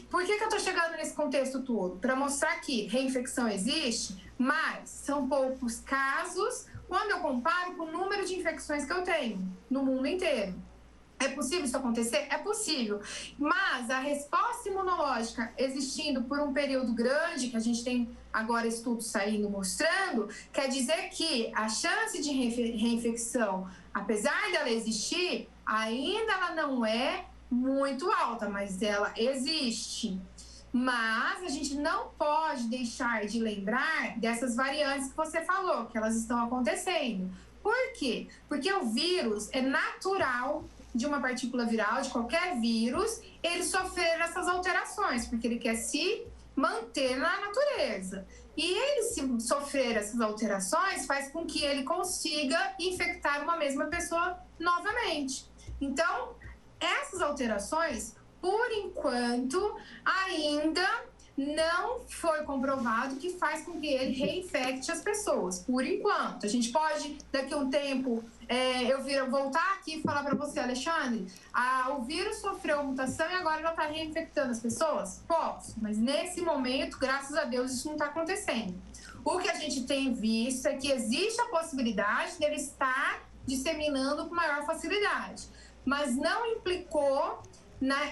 por que eu estou chegando nesse contexto todo? Para mostrar que reinfecção existe, mas são poucos casos quando eu comparo com o número de infecções que eu tenho no mundo inteiro. É possível isso acontecer? É possível. Mas a resposta imunológica existindo por um período grande, que a gente tem agora estudos saindo mostrando, quer dizer que a chance de reinfecção, apesar dela existir, ainda ela não é muito alta, mas ela existe. Mas a gente não pode deixar de lembrar dessas variantes que você falou, que elas estão acontecendo. Por quê? Porque o vírus é natural de uma partícula viral, de qualquer vírus, ele sofrer essas alterações, porque ele quer se manter na natureza. E ele, se sofrer essas alterações, faz com que ele consiga infectar uma mesma pessoa novamente. Então, essas alterações, por enquanto, ainda não foi comprovado que faz com que ele reinfecte as pessoas. Por enquanto. A gente pode, daqui a um tempo, eu voltar aqui e falar para você, Alexandre, o vírus sofreu mutação e agora já está reinfectando as pessoas? Posso, mas nesse momento, graças a Deus, isso não está acontecendo. O que a gente tem visto é que existe a possibilidade dele estar disseminando com maior facilidade, mas não implicou na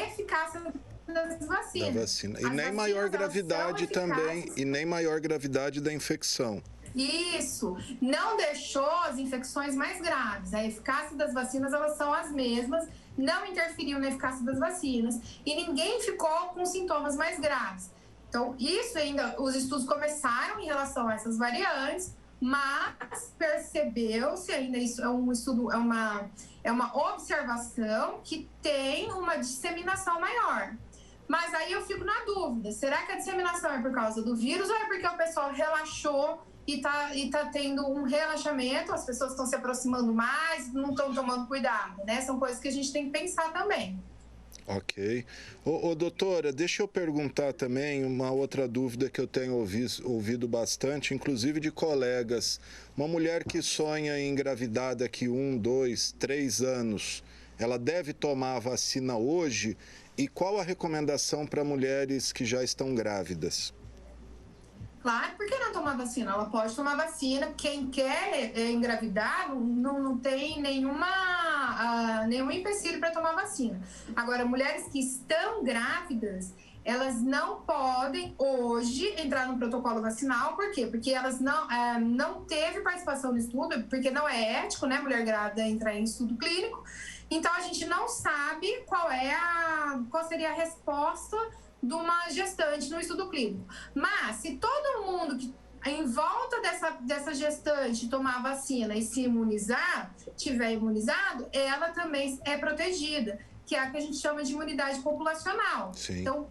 eficácia das vacinas. Da vacina. E nem maior gravidade também, e nem maior gravidade da infecção. Isso, não deixou as infecções mais graves. A eficácia das vacinas, elas são as mesmas, não interferiu na eficácia das vacinas e ninguém ficou com sintomas mais graves. Então, isso ainda, os estudos começaram em relação a essas variantes, mas percebeu-se ainda, isso é um estudo, é uma observação que tem uma disseminação maior. Mas aí eu fico na dúvida, será que a disseminação é por causa do vírus ou é porque o pessoal relaxou e tá tendo um relaxamento, as pessoas estão se aproximando mais, não estão tomando cuidado, né? São coisas que a gente tem que pensar também. Ok. Doutora, deixa eu perguntar também uma outra dúvida que eu tenho ouvido bastante, inclusive de colegas. Uma mulher que sonha em engravidar daqui 1, 2, 3 anos, ela deve tomar a vacina hoje? E qual a recomendação para mulheres que já estão grávidas? Claro, por que não tomar vacina? Ela pode tomar vacina. Quem quer engravidar não tem nenhum empecilho para tomar vacina. Agora, mulheres que estão grávidas, elas não podem hoje entrar no protocolo vacinal. Por quê? Porque elas não teve participação no estudo, porque não é ético, né, mulher grávida entrar em estudo clínico. Então, a gente não sabe qual seria a resposta de uma gestante no estudo clínico. Mas, se todo mundo que em volta dessa gestante tomar a vacina e se imunizar, tiver imunizado, ela também é protegida, que é a que a gente chama de imunidade populacional. Sim. Então,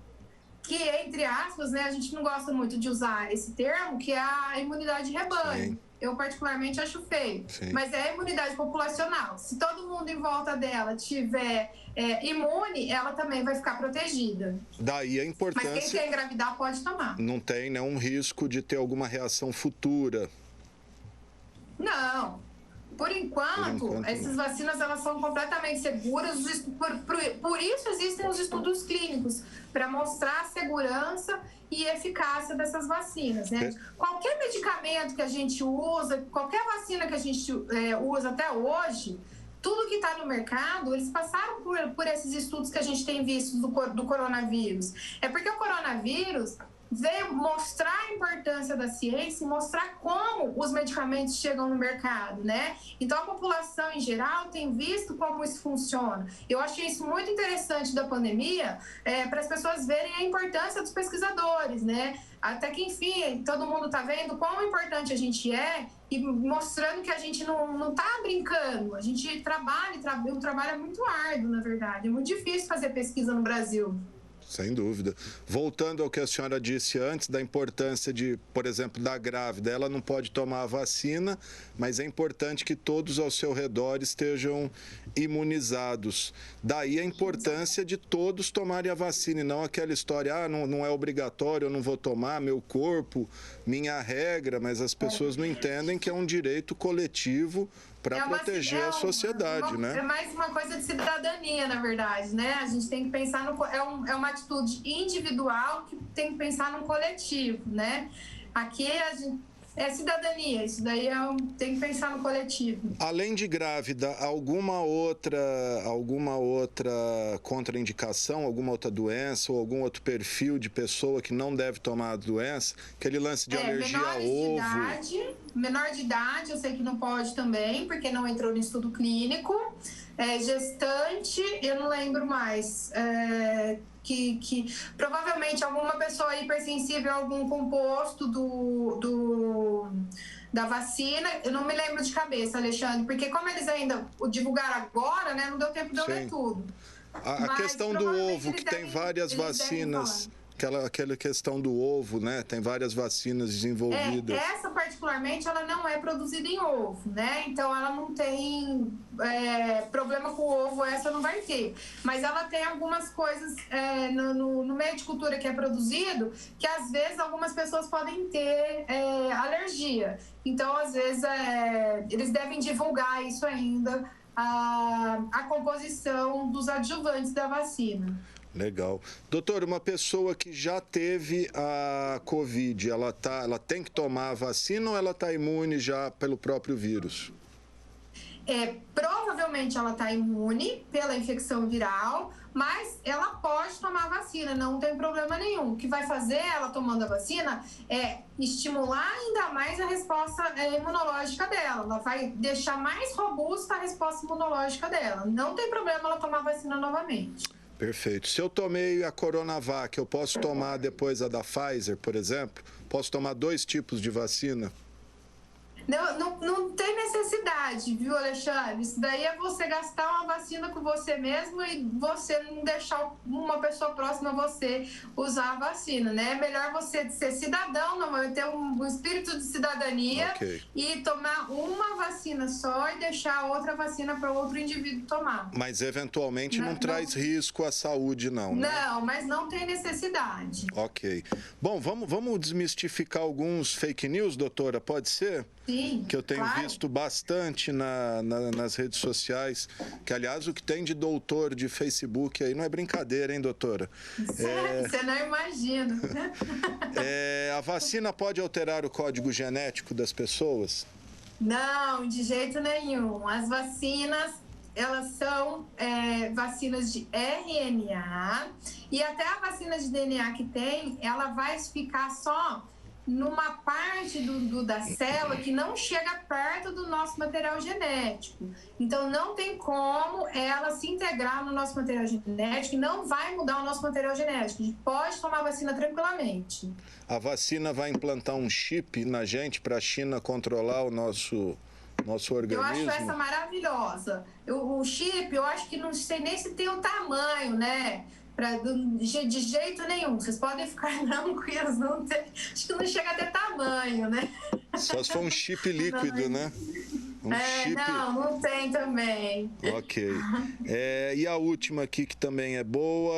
que, entre aspas, né, a gente não gosta muito de usar esse termo, que é a imunidade de rebanho. Sim. Eu, particularmente, acho feio. Sim. Mas é a imunidade populacional. Se todo mundo em volta dela tiver imune, ela também vai ficar protegida. Daí a importância... Mas quem quer engravidar pode tomar. Não tem nenhum risco de ter alguma reação futura? Não. Por enquanto essas vacinas elas são completamente seguras. Por isso existem os estudos clínicos, para mostrar a segurança e eficácia dessas vacinas, né? Qualquer medicamento que a gente usa, qualquer vacina que a gente usa até hoje, tudo que está no mercado, eles passaram por esses estudos que a gente tem visto do coronavírus. É porque o coronavírus, veio mostrar a importância da ciência e mostrar como os medicamentos chegam no mercado, né? Então, a população em geral tem visto como isso funciona. Eu achei isso muito interessante da pandemia, para as pessoas verem a importância dos pesquisadores, né? Até que, enfim, todo mundo está vendo quão importante a gente é e mostrando que a gente não está brincando. A gente trabalha, o trabalho é muito árduo, na verdade. É muito difícil fazer pesquisa no Brasil. Sem dúvida. Voltando ao que a senhora disse antes, da importância de, por exemplo, da grávida, ela não pode tomar a vacina, mas é importante que todos ao seu redor estejam imunizados. Daí a importância de todos tomarem a vacina e não aquela história, não é obrigatório, eu não vou tomar, meu corpo, minha regra, mas as pessoas não entendem que é um direito coletivo para proteger a sociedade, né? É mais uma coisa de cidadania, na verdade, né? A gente tem que pensar é uma atitude individual que tem que pensar no coletivo, né? Aqui a gente é cidadania, isso daí tem que pensar no coletivo. Além de grávida, alguma outra contraindicação, alguma outra doença ou algum outro perfil de pessoa que não deve tomar a doença? Aquele lance de alergia a ovo. Menor de idade, eu sei que não pode também, porque não entrou no estudo clínico. Gestante, eu não lembro mais. Que provavelmente alguma pessoa hipersensível a algum composto da vacina, eu não me lembro de cabeça, Alexandre, porque como eles ainda divulgaram agora, né, não deu tempo de eu ler tudo. A questão do ovo, que tem várias vacinas, aquela questão do ovo, né, tem várias vacinas desenvolvidas. Essa particularmente, ela não é produzida em ovo, né, então ela não tem problema com o ovo, essa não vai ter. Mas ela tem algumas coisas no meio de cultura que é produzido, que às vezes algumas pessoas podem ter alergia. Então, às vezes, eles devem divulgar isso ainda, a composição dos adjuvantes da vacina. Legal. Doutor, uma pessoa que já teve a Covid, ela tem que tomar a vacina ou ela está imune já pelo próprio vírus? Provavelmente ela está imune pela infecção viral, mas ela pode tomar a vacina, não tem problema nenhum. O que vai fazer ela tomando a vacina é estimular ainda mais a resposta imunológica dela. Ela vai deixar mais robusta a resposta imunológica dela. Não tem problema ela tomar a vacina novamente. Perfeito. Se eu tomei a Coronavac, eu posso tomar depois a da Pfizer, por exemplo? Posso tomar 2 tipos de vacina? Não tem necessidade, viu, Alexandre? Isso daí é você gastar uma vacina com você mesmo e você não deixar uma pessoa próxima a você usar a vacina, né? É melhor você ser cidadão, ter um espírito de cidadania e tomar uma vacina só e deixar a outra vacina para outro indivíduo tomar. Mas, eventualmente, não traz risco à saúde, não, né? Não, mas não tem necessidade. Ok. Bom, vamos desmistificar alguns fake news, doutora? Pode ser? Sim, que eu tenho visto bastante nas redes sociais, que, aliás, o que tem de doutor de Facebook aí não é brincadeira, hein, doutora? Sério, você não imagina. A vacina pode alterar o código genético das pessoas? Não, de jeito nenhum. As vacinas, elas são vacinas de RNA e até a vacina de DNA que tem, ela vai ficar só numa parte da célula que não chega perto do nosso material genético. Então, não tem como ela se integrar no nosso material genético e não vai mudar o nosso material genético. A gente pode tomar a vacina tranquilamente. A vacina vai implantar um chip na gente para a China controlar o nosso organismo? Eu acho essa maravilhosa. O chip, eu acho que não sei nem se tem o tamanho, né? De jeito nenhum. Vocês podem ficar tranquilos, não tem, acho que não chega a ter tamanho, né? Só se for um chip líquido, né? Chip... Não tem também. Ok. E a última aqui, que também é boa,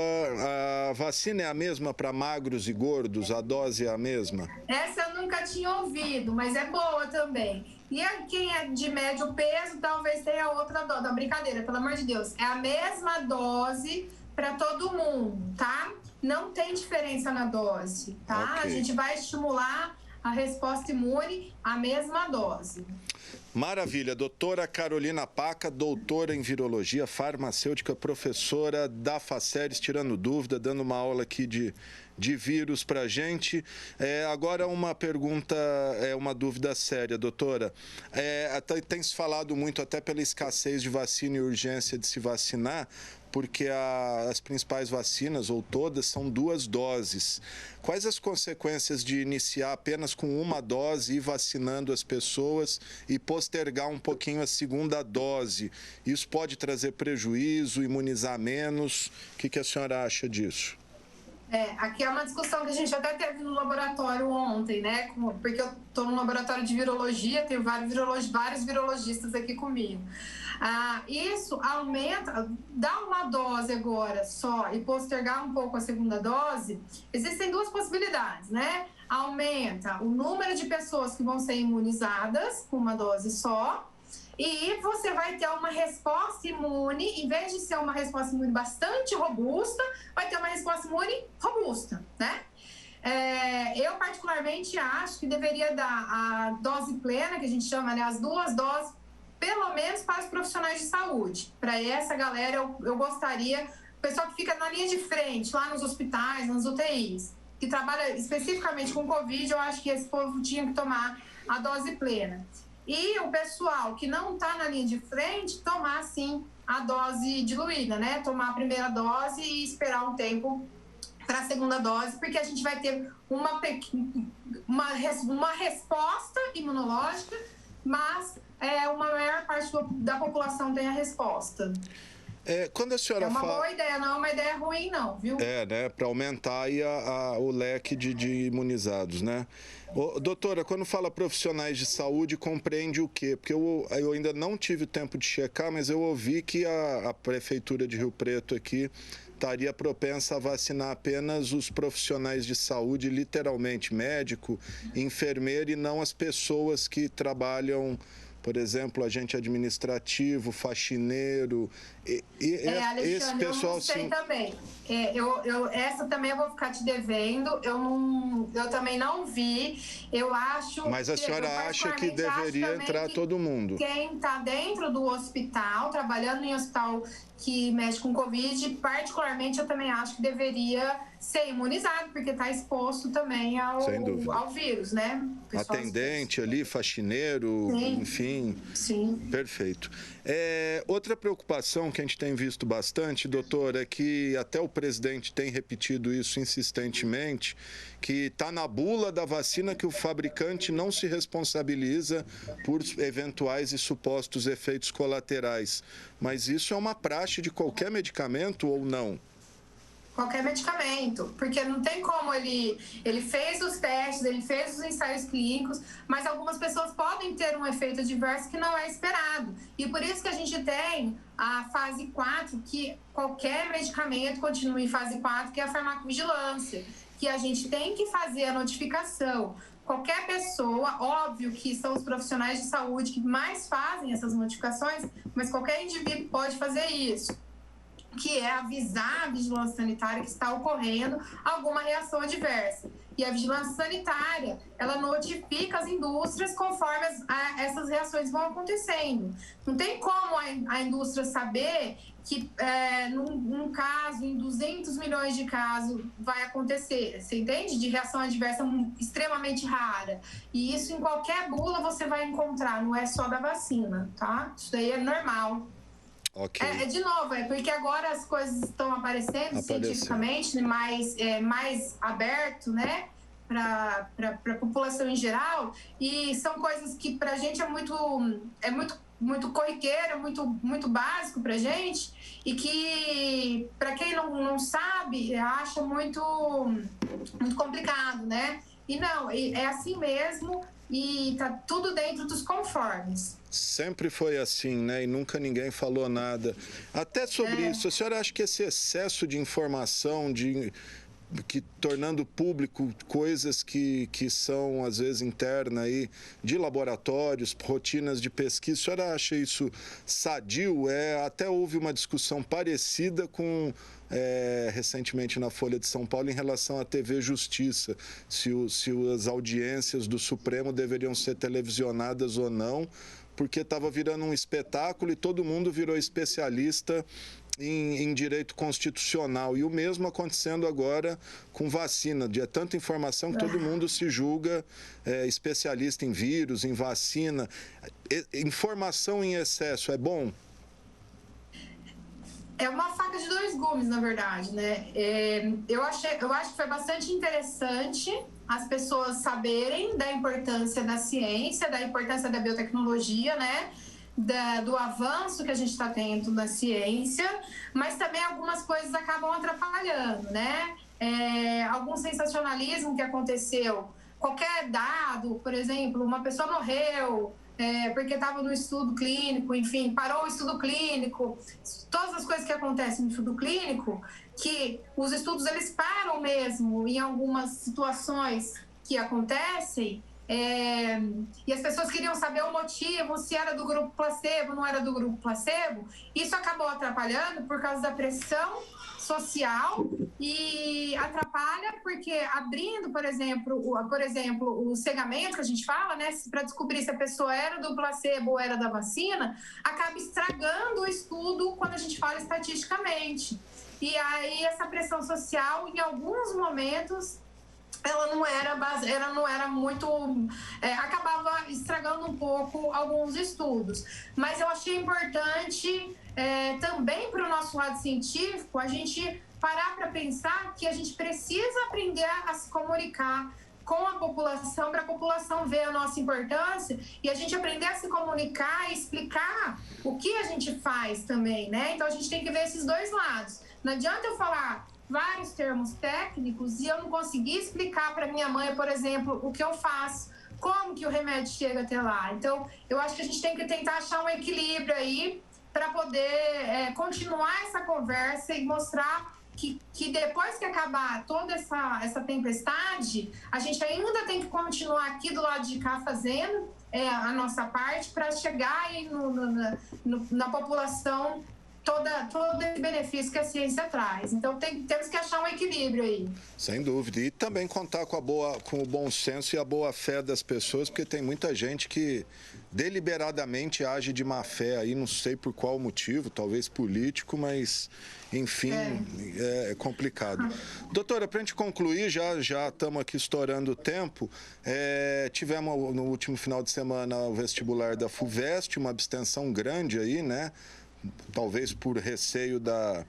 a vacina é a mesma para magros e gordos? A dose é a mesma? Essa eu nunca tinha ouvido, mas é boa também. E quem é de médio peso, talvez tenha outra dose. Não, brincadeira, pelo amor de Deus. É a mesma dose para todo mundo, tá? Não tem diferença na dose, tá? A gente vai estimular a resposta imune a mesma dose. Maravilha. Doutora Carolina Paca, doutora em virologia, farmacêutica, professora da Faceres, tirando dúvida, dando uma aula aqui de vírus para a gente. Agora uma pergunta, uma dúvida séria, doutora. Tem se falado muito, até pela escassez de vacina e urgência de se vacinar, porque as principais vacinas, ou todas, são 2 doses. Quais as consequências de iniciar apenas com 1 dose e ir vacinando as pessoas e postergar um pouquinho a 2ª dose? Isso pode trazer prejuízo, imunizar menos? O que a senhora acha disso? Aqui é uma discussão que a gente até teve no laboratório ontem, né? Porque eu estou no laboratório de virologia, tenho vários virologistas aqui comigo. Isso aumenta, dá 1 dose agora só e postergar um pouco a 2ª dose, existem 2 possibilidades, né? Aumenta o número de pessoas que vão ser imunizadas com 1 dose só, e você vai ter uma resposta imune, em vez de ser uma resposta imune bastante robusta, vai ter uma resposta imune robusta, né? Eu particularmente acho que deveria dar a dose plena, que a gente chama, né, as 2 doses, pelo menos para os profissionais de saúde. Para essa galera, eu gostaria, o pessoal que fica na linha de frente, lá nos hospitais, nas UTIs, que trabalha especificamente com Covid, eu acho que esse povo tinha que tomar a dose plena. E o pessoal que não está na linha de frente, tomar, sim, a dose diluída, né? Tomar a primeira dose e esperar um tempo para a 2ª dose, porque a gente vai ter uma resposta imunológica, mas uma maior parte da população tem a resposta. Quando a senhora uma boa ideia, não é uma ideia ruim, não, viu? Né? Para aumentar aí o leque de imunizados, né? Doutora, quando fala profissionais de saúde, compreende o quê? Porque eu ainda não tive tempo de checar, mas eu ouvi que a Prefeitura de Rio Preto aqui estaria propensa a vacinar apenas os profissionais de saúde, literalmente médico, enfermeiro, e não as pessoas que trabalham, por exemplo, agente administrativo, faxineiro, Alexandre, esse pessoal... Eu não sei também. Essa também eu vou ficar te devendo, eu também não vi, eu acho... Mas a senhora acha que deveria entrar todo mundo? Quem está dentro do hospital, trabalhando em hospital que mexe com Covid, particularmente eu também acho que deveria ser imunizado, porque está exposto também ao vírus, né? Atendente ali, faxineiro, sim. Enfim. Sim. Perfeito. Outra preocupação que a gente tem visto bastante, doutor, é que até o presidente tem repetido isso insistentemente, que está na bula da vacina que o fabricante não se responsabiliza por eventuais e supostos efeitos colaterais. Mas isso é uma praxe de qualquer medicamento ou não? Qualquer medicamento, porque não tem como ele fez os testes, ele fez os ensaios clínicos, mas algumas pessoas podem ter um efeito adverso que não é esperado. E por isso que a gente tem a fase 4, que qualquer medicamento continua em fase 4, que é a farmacovigilância, que a gente tem que fazer a notificação. Qualquer pessoa, óbvio que são os profissionais de saúde que mais fazem essas notificações, mas qualquer indivíduo pode fazer isso, que é avisar a vigilância sanitária que está ocorrendo alguma reação adversa. E a vigilância sanitária, ela notifica as indústrias conforme essas reações vão acontecendo. Não tem como a indústria saber que, num caso, em 200 milhões de casos, vai acontecer, você entende? De reação adversa extremamente rara. E isso em qualquer bula você vai encontrar, não é só da vacina, tá? Isso daí é normal. Okay. De novo, porque agora as coisas estão aparecendo cientificamente, mais aberto, né, para a população em geral, e são coisas que para a gente é muito corriqueiro, muito básico para a gente, e que para quem não sabe, acha muito complicado, né? E não, é assim mesmo, e tá tudo dentro dos conformes. Sempre foi assim, né? E nunca ninguém falou nada. Até sobre isso, a senhora acha que esse excesso de informação, tornando público coisas que são, às vezes, internas aí, de laboratórios, rotinas de pesquisa, a senhora acha isso sadio? Até houve uma discussão parecida recentemente na Folha de São Paulo em relação à TV Justiça, se as audiências do Supremo deveriam ser televisionadas ou não, porque estava virando um espetáculo e todo mundo virou especialista em direito constitucional. E o mesmo acontecendo agora com vacina. É tanta informação que todo mundo se julga especialista em vírus, em vacina. Informação em excesso é bom? É uma faca de dois gumes, na verdade, né? Eu acho que foi bastante interessante as pessoas saberem da importância da ciência, da importância da biotecnologia, né? Do avanço que a gente está tendo na ciência, mas também algumas coisas acabam atrapalhando, né? Algum sensacionalismo que aconteceu, qualquer dado, por exemplo, uma pessoa morreu porque estava no estudo clínico, enfim, parou o estudo clínico, todas as coisas que acontecem no estudo clínico, que os estudos eles param mesmo em algumas situações que acontecem. E as pessoas queriam saber o motivo, se era do grupo placebo, não era do grupo placebo. Isso acabou atrapalhando por causa da pressão social e atrapalha porque abrindo, por exemplo, o cegamento que a gente fala, né, para descobrir se a pessoa era do placebo ou era da vacina, acaba estragando o estudo quando a gente fala estatisticamente. E aí essa pressão social, em alguns momentos, ela não era muito... acabava estragando um pouco alguns estudos. Mas eu achei importante também para o nosso lado científico a gente parar para pensar que a gente precisa aprender a se comunicar com a população, para a população ver a nossa importância e a gente aprender a se comunicar e explicar o que a gente faz também, né? Então a gente tem que ver esses dois lados. Não adianta eu falar vários termos técnicos e eu não conseguir explicar para minha mãe, por exemplo, o que eu faço, como que o remédio chega até lá. Então, eu acho que a gente tem que tentar achar um equilíbrio aí para poder continuar essa conversa e mostrar que depois que acabar toda essa tempestade, a gente ainda tem que continuar aqui do lado de cá fazendo a nossa parte para chegar aí na população todo esse benefício que a ciência traz. Então, temos que achar um equilíbrio aí. Sem dúvida. E também contar com o bom senso e a boa fé das pessoas, porque tem muita gente que deliberadamente age de má fé aí, não sei por qual motivo, talvez político, mas, enfim, é complicado. Doutora, para a gente concluir, já estamos aqui estourando o tempo, tivemos no último final de semana o vestibular da FUVEST, uma abstenção grande aí, né? Talvez por receio da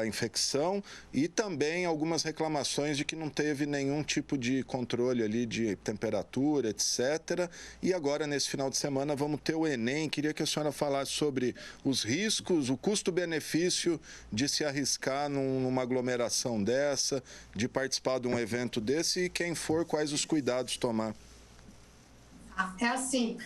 infecção e também algumas reclamações de que não teve nenhum tipo de controle ali de temperatura, etc. E agora, nesse final de semana, vamos ter o Enem. Queria que a senhora falasse sobre os riscos, o custo-benefício de se arriscar numa aglomeração dessa, de participar de um evento desse e, quem for, quais os cuidados tomar. É assim...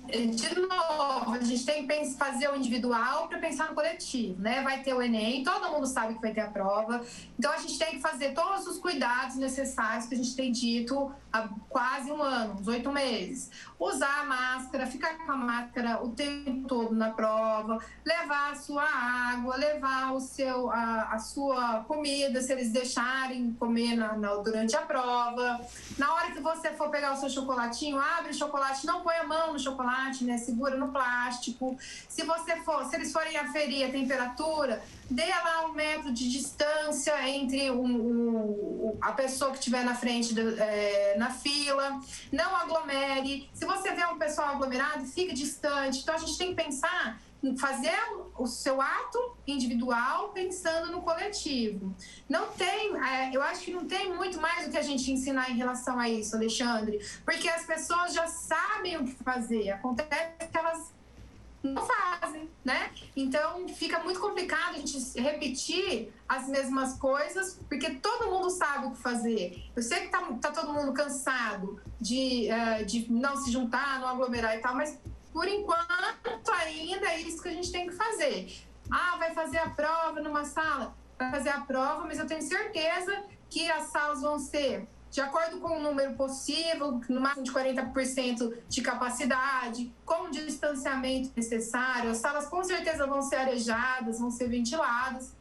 De novo, a gente tem que fazer o individual para pensar no coletivo, né? Vai ter o Enem, todo mundo sabe que vai ter a prova, então a gente tem que fazer todos os cuidados necessários que a gente tem dito há quase um ano, uns 8 meses. Usar a máscara, ficar com a máscara o tempo todo na prova, levar a sua água, levar a sua comida, se eles deixarem comer durante a prova. Na hora que você for pegar o seu chocolatinho, abre o chocolate, não põe a mão no chocolate, né? Segura no plástico. Se eles forem aferir a temperatura, dê lá 1 metro de distância entre a pessoa que estiver na frente na fila. Não aglomere. Se você vê um pessoal aglomerado, fique distante. Então, a gente tem que pensar em fazer o seu ato individual pensando no coletivo. Eu acho que não tem muito mais o que a gente ensinar em relação a isso, Alexandre, porque as pessoas já sabem o que fazer. Acontece que elas não fazem, né? Então, fica muito complicado a gente repetir as mesmas coisas, porque todo mundo sabe o que fazer. Eu sei que tá todo mundo cansado de não se juntar, não aglomerar e tal, mas por enquanto ainda é isso que a gente tem que fazer. Vai fazer a prova numa sala? Vai fazer a prova, mas eu tenho certeza que as salas vão ser de acordo com o número possível, no máximo de 40% de capacidade, com o distanciamento necessário. As salas com certeza vão ser arejadas, vão ser ventiladas.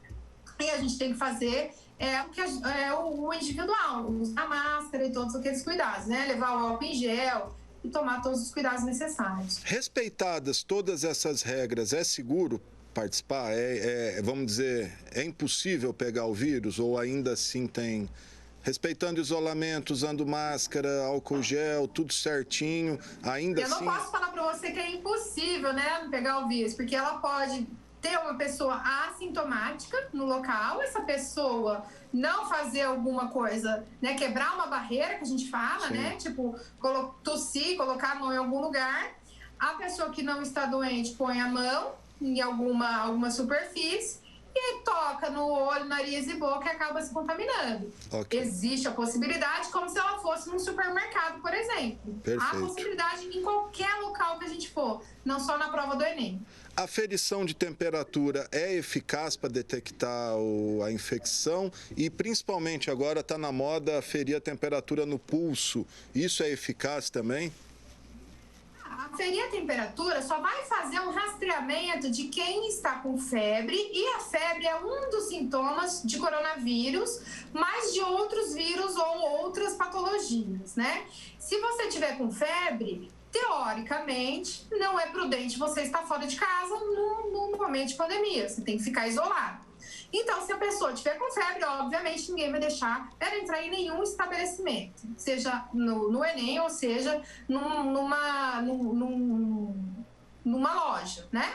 E a gente tem que fazer é o individual, usar a máscara e todos aqueles cuidados, né? Levar o álcool em gel e tomar todos os cuidados necessários. Respeitadas todas essas regras, é seguro participar? Vamos dizer, é impossível pegar o vírus ou ainda assim tem... Respeitando isolamento, usando máscara, álcool gel, tudo certinho, ainda assim... Eu não posso falar para você que é impossível, né, pegar o vírus, porque ela pode ter uma pessoa assintomática no local, essa pessoa não fazer alguma coisa, né, quebrar uma barreira que a gente fala, né, tipo, tossir, colocar a mão em algum lugar. A pessoa que não está doente põe a mão em alguma superfície e toca no olho, nariz e boca e acaba se contaminando. Okay. Existe a possibilidade, como se ela fosse num supermercado, por exemplo. Perfeito. Há possibilidade em qualquer local que a gente for, não só na prova do Enem. A aferição de temperatura é eficaz para detectar a infecção e, principalmente, agora está na moda aferir a temperatura no pulso. Isso é eficaz também? Aferir a temperatura só vai fazer um rastreamento de quem está com febre, e a febre é um dos sintomas de coronavírus, mas de outros vírus ou outras patologias, né? Se você tiver com febre, teoricamente, não é prudente você estar fora de casa num momento de pandemia, você tem que ficar isolado. Então, se a pessoa tiver com febre, obviamente ninguém vai deixar ela entrar em nenhum estabelecimento, seja no Enem ou seja numa loja, né?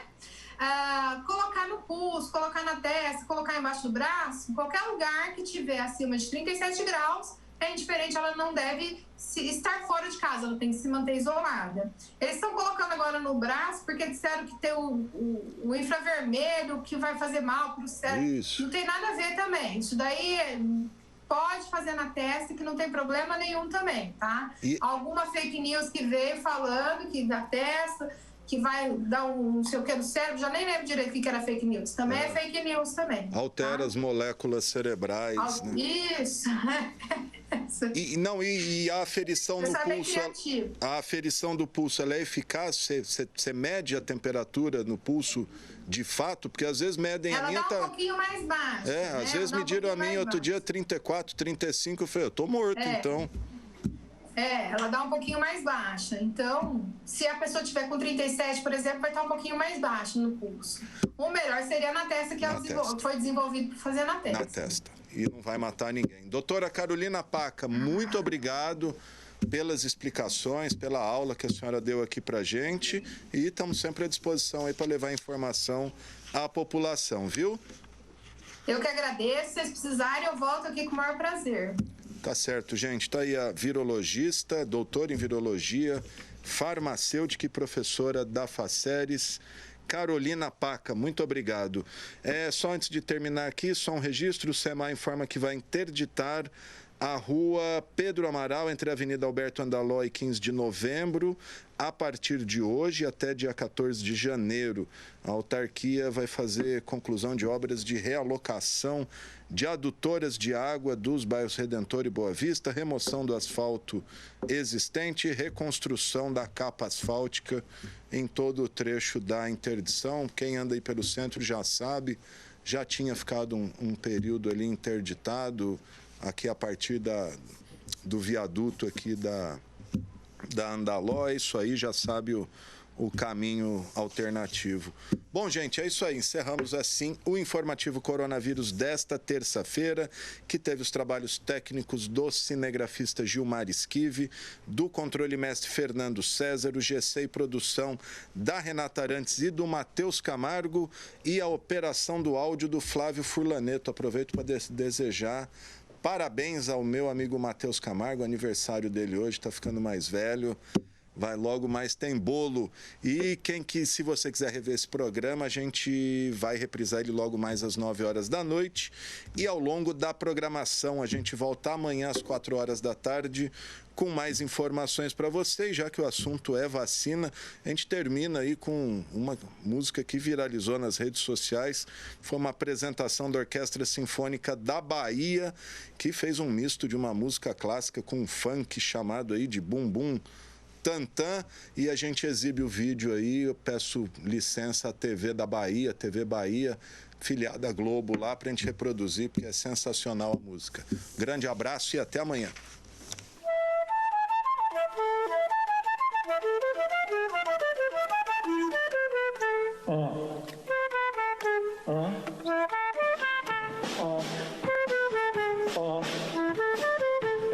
Colocar no pulso, colocar na testa, colocar embaixo do braço, em qualquer lugar que tiver acima de 37 graus, é indiferente, ela não deve estar fora de casa, ela tem que se manter isolada. Eles estão colocando agora no braço porque disseram que tem o infravermelho que vai fazer mal para o cérebro. Isso. Não tem nada a ver também. Isso daí pode fazer na testa, que não tem problema nenhum também, tá? Alguma fake news que veio falando que da testa, que vai dar não sei o que no cérebro, já nem lembro direito o que era fake news. Também é fake news também. Altera as moléculas cerebrais. Né? Isso. E a aferição do pulso, a aferição do pulso, ela é eficaz? Você mede a temperatura no pulso de fato? Porque às vezes medem ela a minha... Ela dá um pouquinho mais baixo. Às vezes mediram a minha outro dia 34, 35, eu falei, eu tô morto, então... ela dá um pouquinho mais baixa. Então, se a pessoa tiver com 37, por exemplo, vai estar um pouquinho mais baixo no pulso. O melhor seria na testa, que foi desenvolvido para fazer na testa. Na testa. E não vai matar ninguém. Doutora Carolina Paca, muito obrigado pelas explicações, pela aula que a senhora deu aqui para a gente. E estamos sempre à disposição aí para levar informação à população, viu? Eu que agradeço. Se vocês precisarem, eu volto aqui com o maior prazer. Tá certo, gente. Tá aí a virologista, doutora em virologia, farmacêutica e professora da Faceres, Carolina Paca. Muito obrigado. Só antes de terminar aqui, só um registro. O SEMAI informa que vai interditar a rua Pedro Amaral, entre a Avenida Alberto Andaló e 15 de novembro, a partir de hoje até dia 14 de janeiro. A autarquia vai fazer conclusão de obras de realocação de adutoras de água dos bairros Redentor e Boa Vista, remoção do asfalto existente e reconstrução da capa asfáltica em todo o trecho da interdição. Quem anda aí pelo centro já sabe, já tinha ficado um período ali interditado, aqui a partir do viaduto aqui da Andaló. Isso aí já sabe o caminho alternativo. Bom, gente, é isso aí. Encerramos assim o informativo Coronavírus desta terça-feira, que teve os trabalhos técnicos do cinegrafista Gilmar Esquive, do controle mestre Fernando César, o GC e produção da Renata Arantes e do Matheus Camargo, e a operação do áudio do Flávio Furlaneto. Aproveito para desejar parabéns ao meu amigo Matheus Camargo, aniversário dele hoje, está ficando mais velho. Vai logo mais, tem bolo. E se você quiser rever esse programa, a gente vai reprisar ele logo mais às 9 horas da noite. E ao longo da programação, a gente volta amanhã às 4 horas da tarde com mais informações para vocês, já que o assunto é vacina. A gente termina aí com uma música que viralizou nas redes sociais. Foi uma apresentação da Orquestra Sinfônica da Bahia, que fez um misto de uma música clássica com um funk chamado aí de Bum Bum Butantan, e a gente exibe o vídeo aí. Eu peço licença à TV da Bahia, TV Bahia, filiada à Globo lá, para a gente reproduzir, porque é sensacional a música. Grande abraço e até amanhã.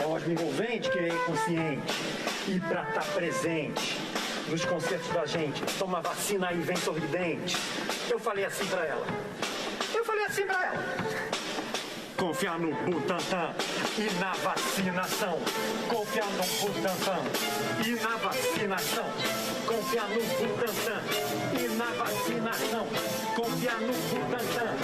Ódio envolvente que é inconsciente. E pra estar presente nos concertos da gente, toma vacina e vem sorridente. Eu falei assim pra ela. Confiar no Butantan e na vacinação. Confiar no Butantan e na vacinação. Confiar no Butantan e na vacinação. Confiar no Butantan